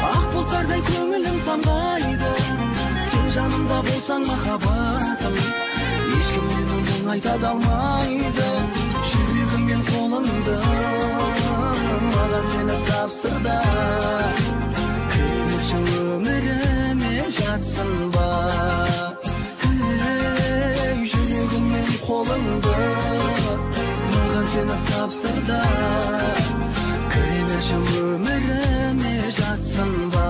ақ бұлттардай көңілім самғайды Сен жанымда болсаң махаббатым ешкім мені мұңайта алмайды жүрегім мен қолыңды маған сені тапсырды кіре берші өміріме жатсың ба жүрегім мен қолыңды маған сені тапсырды кіре берші өміріме жатсың ба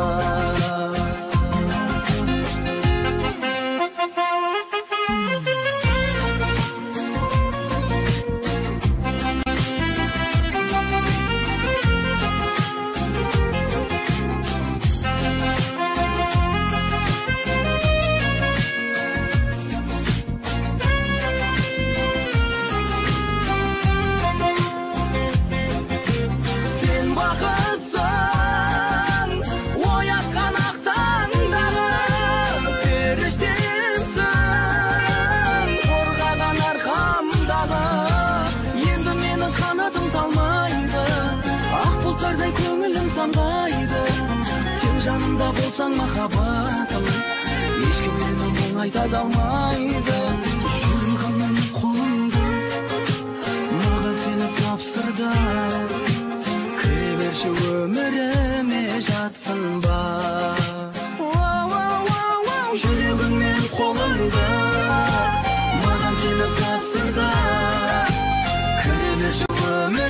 Сен жанымда болсаң махаббатым ешкім мені мұңайта алмайды жүрегім мен қолыңды маған сені тапсырды кіре берші өміріме жатсың ба жүрегім мен қолыңды маған сені тапсырды кіре берші өміріме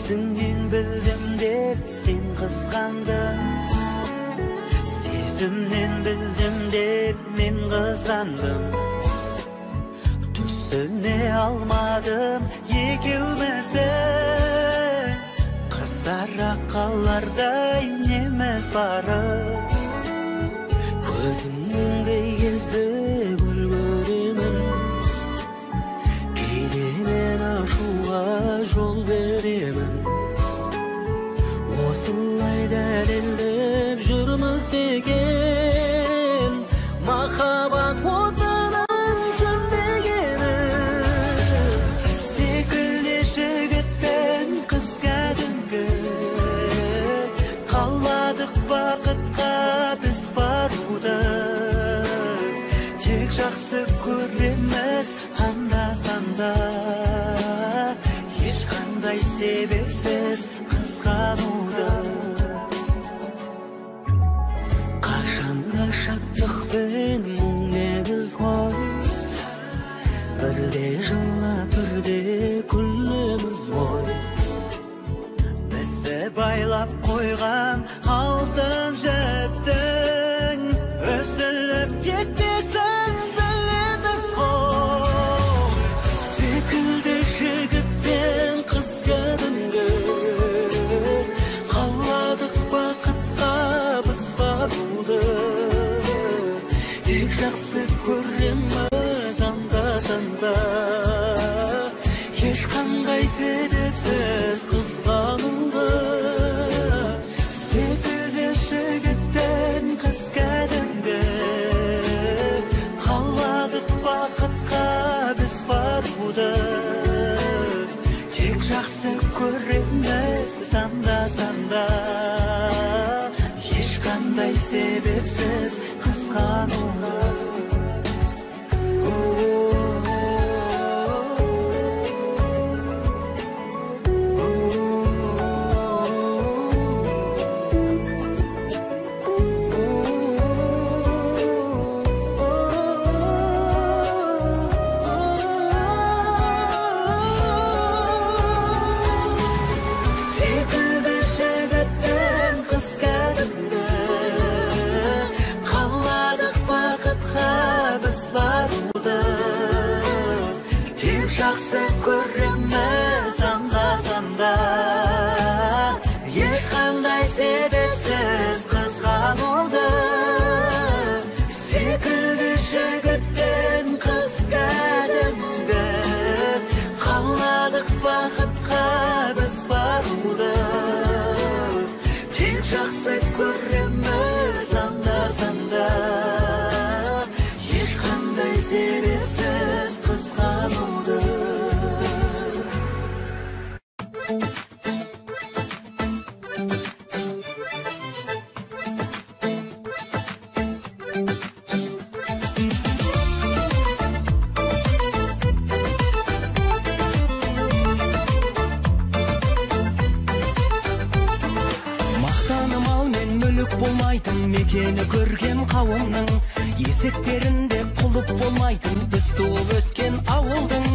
Көзіңнен білдім деп сен қызғандың, сезімнен білдім деп мен қызғандым. Түсіне алмадым екеуміздің, қызара қалардай неміз бары. Көзімнен бейгезді гүл көремін, кейде мен ашуға жол беремін. Осылай дәлелдеп жүрміз деген, махаббат отының сөнбегені. Секілді жігітпен қыз кәдімгі, қаладық бақытқа біз баруды. Тек жақсы көреміз анда-санда, ешқандай себепсіз қызғануды. Қашанда шаттықпен мұң неміз ғой, бірде жылап бірде күлеміз ғой. Бізді байлап қойған алтын жіптің үзіліп кетпесін білеміз ғой. Секілді жігітпен қыз кәдімгі, қаладық бақытқа біз баруды. Тек жақсы көреміз анда-санда, ешқандай себепсіз қызғануды. Секілді жігітпен қыз кәдімгі, қаладық бақытқа біз баруды. Тек жақсы көреміз анда-санда, ешқандай себепсіз қызғануды. Жақсы көреміз анда-санда, ешқандай себепсіз қызғануды. Секілді жігітпен қыз кәдімгі, қаладық бақытқа біз баруды. Тек жақсы көреміз анда-санда, ешқандай себепсіз қызғануды. Мақтаным ал мен мүлік болмайтын, мекені көрген қауымның, есектерінде құлып болмайтын, біз туып өскен ауылдың.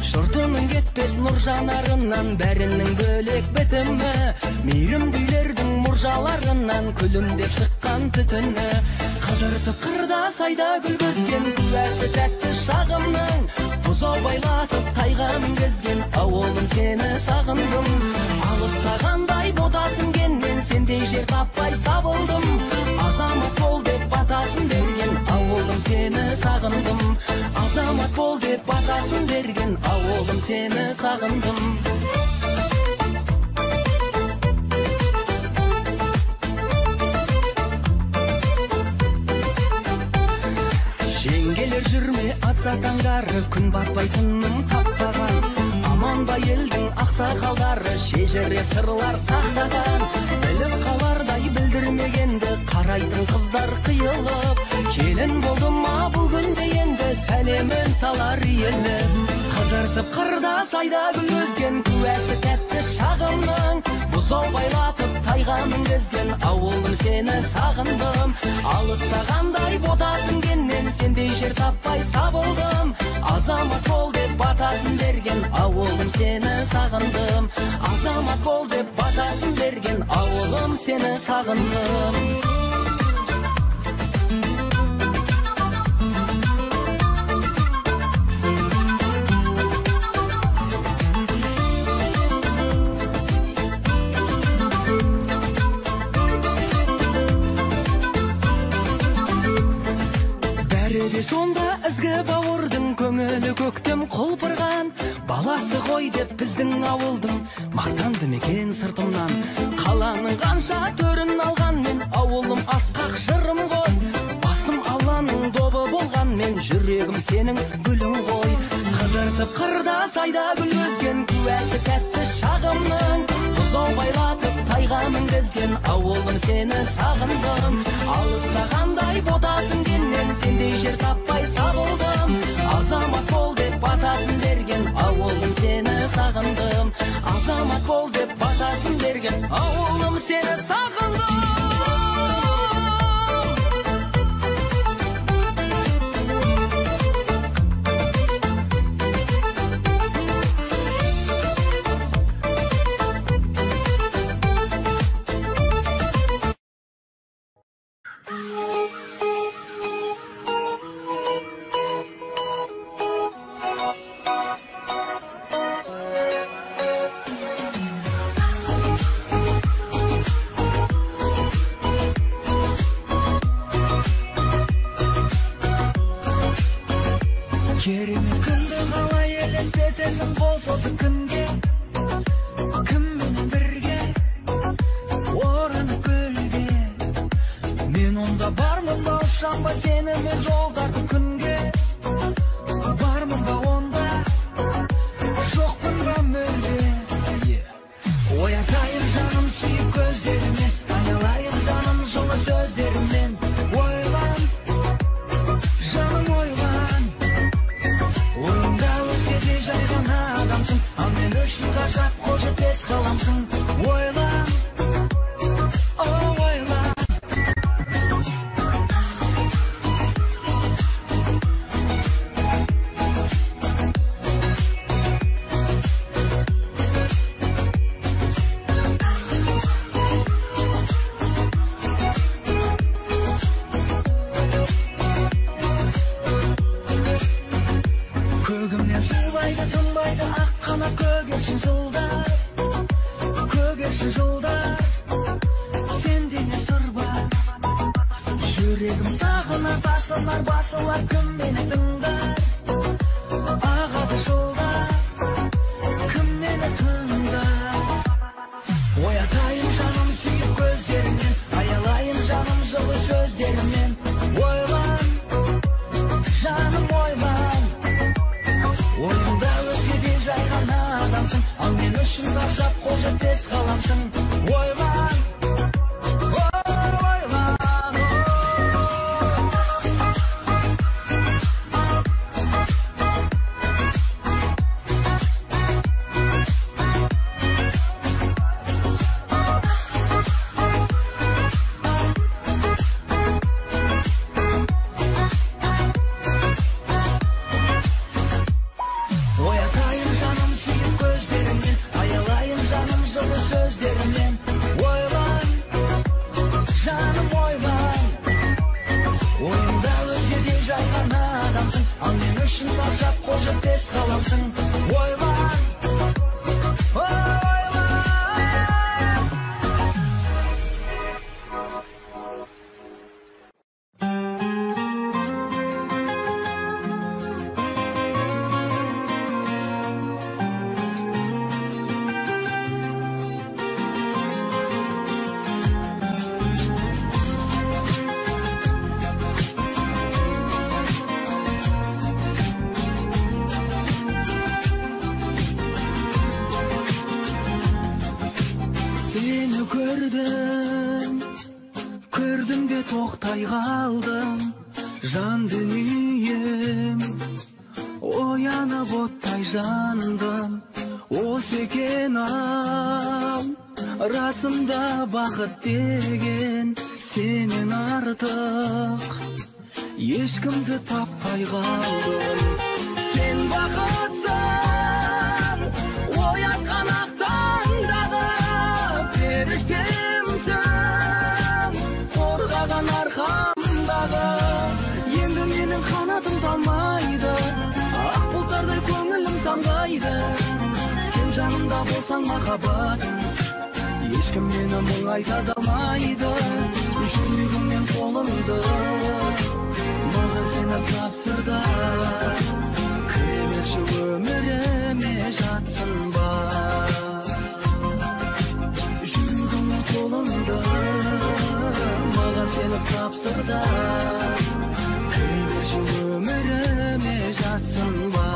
Жұртының кетпес нұр жанарынан, бәрінің бөлек бітімі, мейірімділердің мұржаларынан күлімдеп шыққан түтіні. Қыдыртып қырда сайда гүл көзген, куәсі тәтті шағымның, бұзау байлатып тайға мінгізген, ауылым сені сағындым. Алыстағандай бодасың кеннен, сендей жер таппай сабылдым. Азамат бол деп батасын берген, ауылым сені сағындым. Азамат бол деп батасын берген, ауылым сені сағындым. Жеңгелер жүрме атса таңдары, күн батпайтынның таптаған. Аман ба елдің ақсақалдары, шежіре сырлар сақтаған. Біліп қалардай білдірмегенді, қарайтын қыздар қиылып. Келін болдым ма бұл күнде енді, сәлемін салар елі. Қыдыртып қырда сайда гүл өзген, куәсі тәтті шағымның, бұзау байлатып тайға мінгізген, ауылым сені сағындым. Алыстағандай бодасың кеннен, сендей жер таппай сабылдым. Азамат бол деп батасын берген ауылым, сені сағындым. Азамат бол деп батасын берген ауылым, сені сағындым. Сонда ізгі бауырдың көңілі көктем құлпырған, баласы ғой деп біздің ауылдың мақтанды мекен сыртымнан. Қаланың қанша төрін алған мен, ауылым асқақ жырым ғой. Басым Алланың добы болған мен, жүрегім сенің гүлің ғой. Қыдыртып қырда сайда гүл өзген, куәсі тәтті шағымның. Бұзау байлатып тайға мінгізген ауылым, сені сағындым. Алыста қандай ботасың деннен, сендей жер таппай сабылдым. Азамат бол деп батасын берген ауылым, сені сағындым. Азамат бол деп батасын берген ауылым, сені сағындым. Керемет күнді қалай елестетесің, болсосы кімге, кімменен бірге, орыны көлге. Мен онда бармын ба, ұшам ба сенімен жолдарды күнге, бармын ба онда, жоқпын ба мүлде. Оятайын жаным сүйіп көздерімен, айналайын жаным жылы сөздерімен. Ойлан, жаным ойлан, ойымда өзгеде жай ғана адамсың, ал мен үшін ғажап қол жетпес қаламсың. Ойлан, ойлан. Көгімнен сыйлайды, тынбайды ақ қанат көгершін жылдар, көгершін жылдар. Сенде не сыр бар, жүрегім сағынар, тасылар, басылар, кім мені тыңдар. Ағады жылдар, кім мені тыңдар. Оятайын жаным сүйіп көздерімен, аялайын жаным жылы сөздерімен. Ойлан, жаным ойлан, ойымда өзгеде жай ғана адамсың, ал мен үшін ғажап қол жетпес қаламсың. Ойлан, ойлан. Оятайын жаным сүйіп көздерімен, аялайын жаным жылы сөздерімен. Ойлан, жаным ойлан, ойымда өзгеде жай ғана адамсың, ал мен үшін ғажап қол жетпес қаламсың. Ойлан, ойлан. Seni gördüm de toqtay qaldım, жан дүнием оянып оттай жандым. Осы екен ау, расында бақыт деген сенен артық ешкімді таппай қалдым. Sen baqıtsan oyatqan aqtandağı periştemsen qorğagan arxamdağı endi menin qanadım talmaydı aq bultarday көңілім самғайды sen жанымда болсаң махаббатым ешкім мені мұңайта алмайды жүрегім мен қолымды маған сені тапсырды кіре берші өміріме жатсың ба жүрегім мен қолымды маған сені тапсырды кіре берші өміріме жатсың ба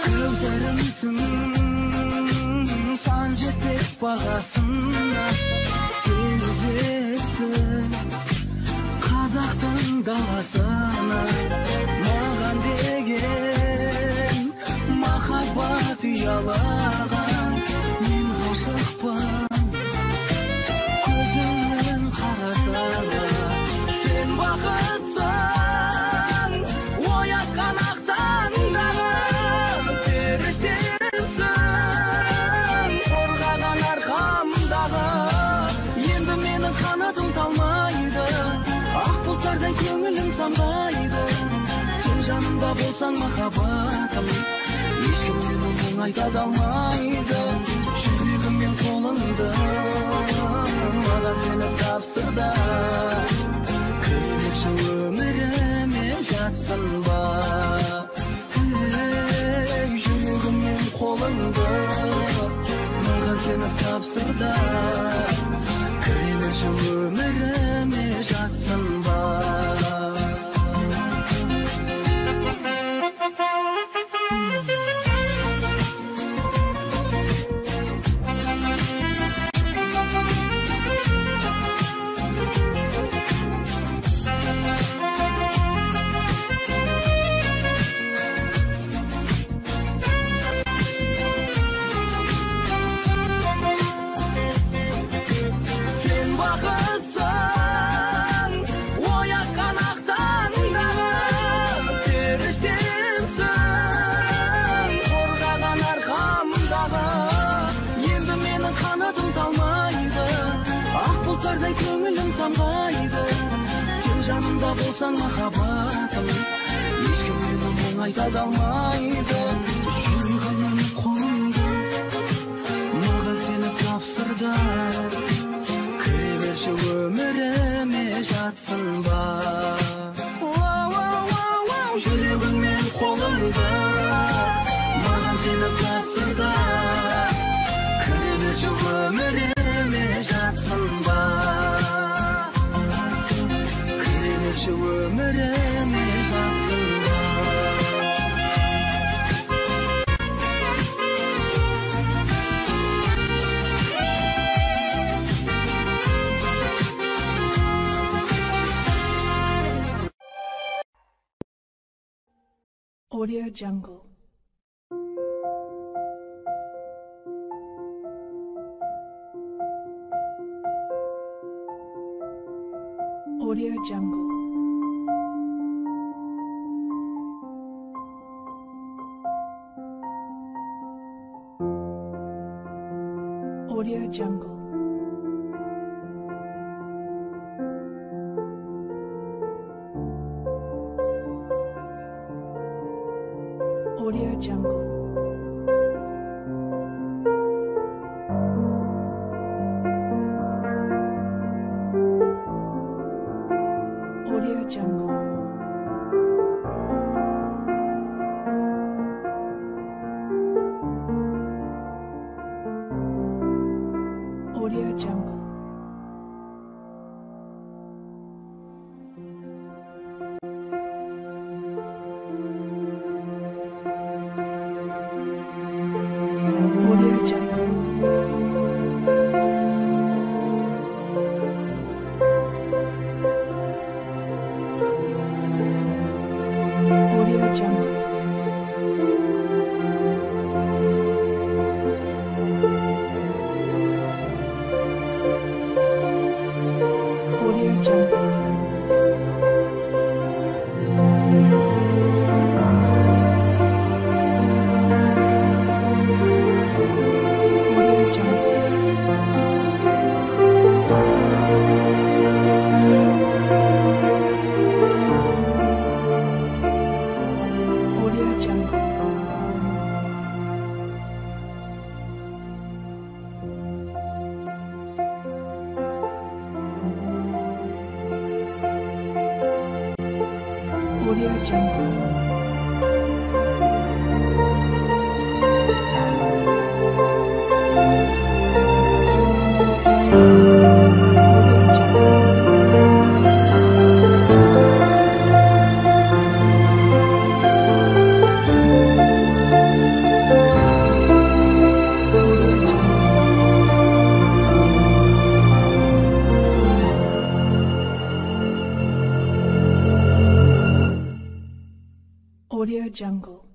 Gözlerimsin san жетпес бағасына сен ізетсің қазақтың даласына маған деген махаббат ұялаған мен ғашықпын көзіңнен қарасana sen бақытсың оятқан ақтаңдағы періштемсің қорғаған арқамдағы енді менің қанатым талмайды ақ бұлттардай көңілім самғайды сен жанымда болсаң махаббатым ешкім мені мұңайта алмайды жүрегім мен қолыңды маған сені тапсырды кіре берші өміріме жатсың ба жүрегім мен қолыңды маған сені тапсырды кіре берші өміріме жатсың ба көңілім самғайды сен жанымда болсаң махаббатым ешкім мені мұңайта алмайды жүрегім мен қолымды маған сені тапсырды кіре берші өміріме жатсың ба жүрегім мен қолымды маған сені тапсырды кіре берші өміріме жатсың ба кіре берші өміріме жатсың ба Audio Jungle. Audio Jungle. Audio Jungle. Audio Jungle. Audio Jungle. Audio Jungle. Audio Jungle. Audio Jungle. Audio Jungle. Audio Jungle.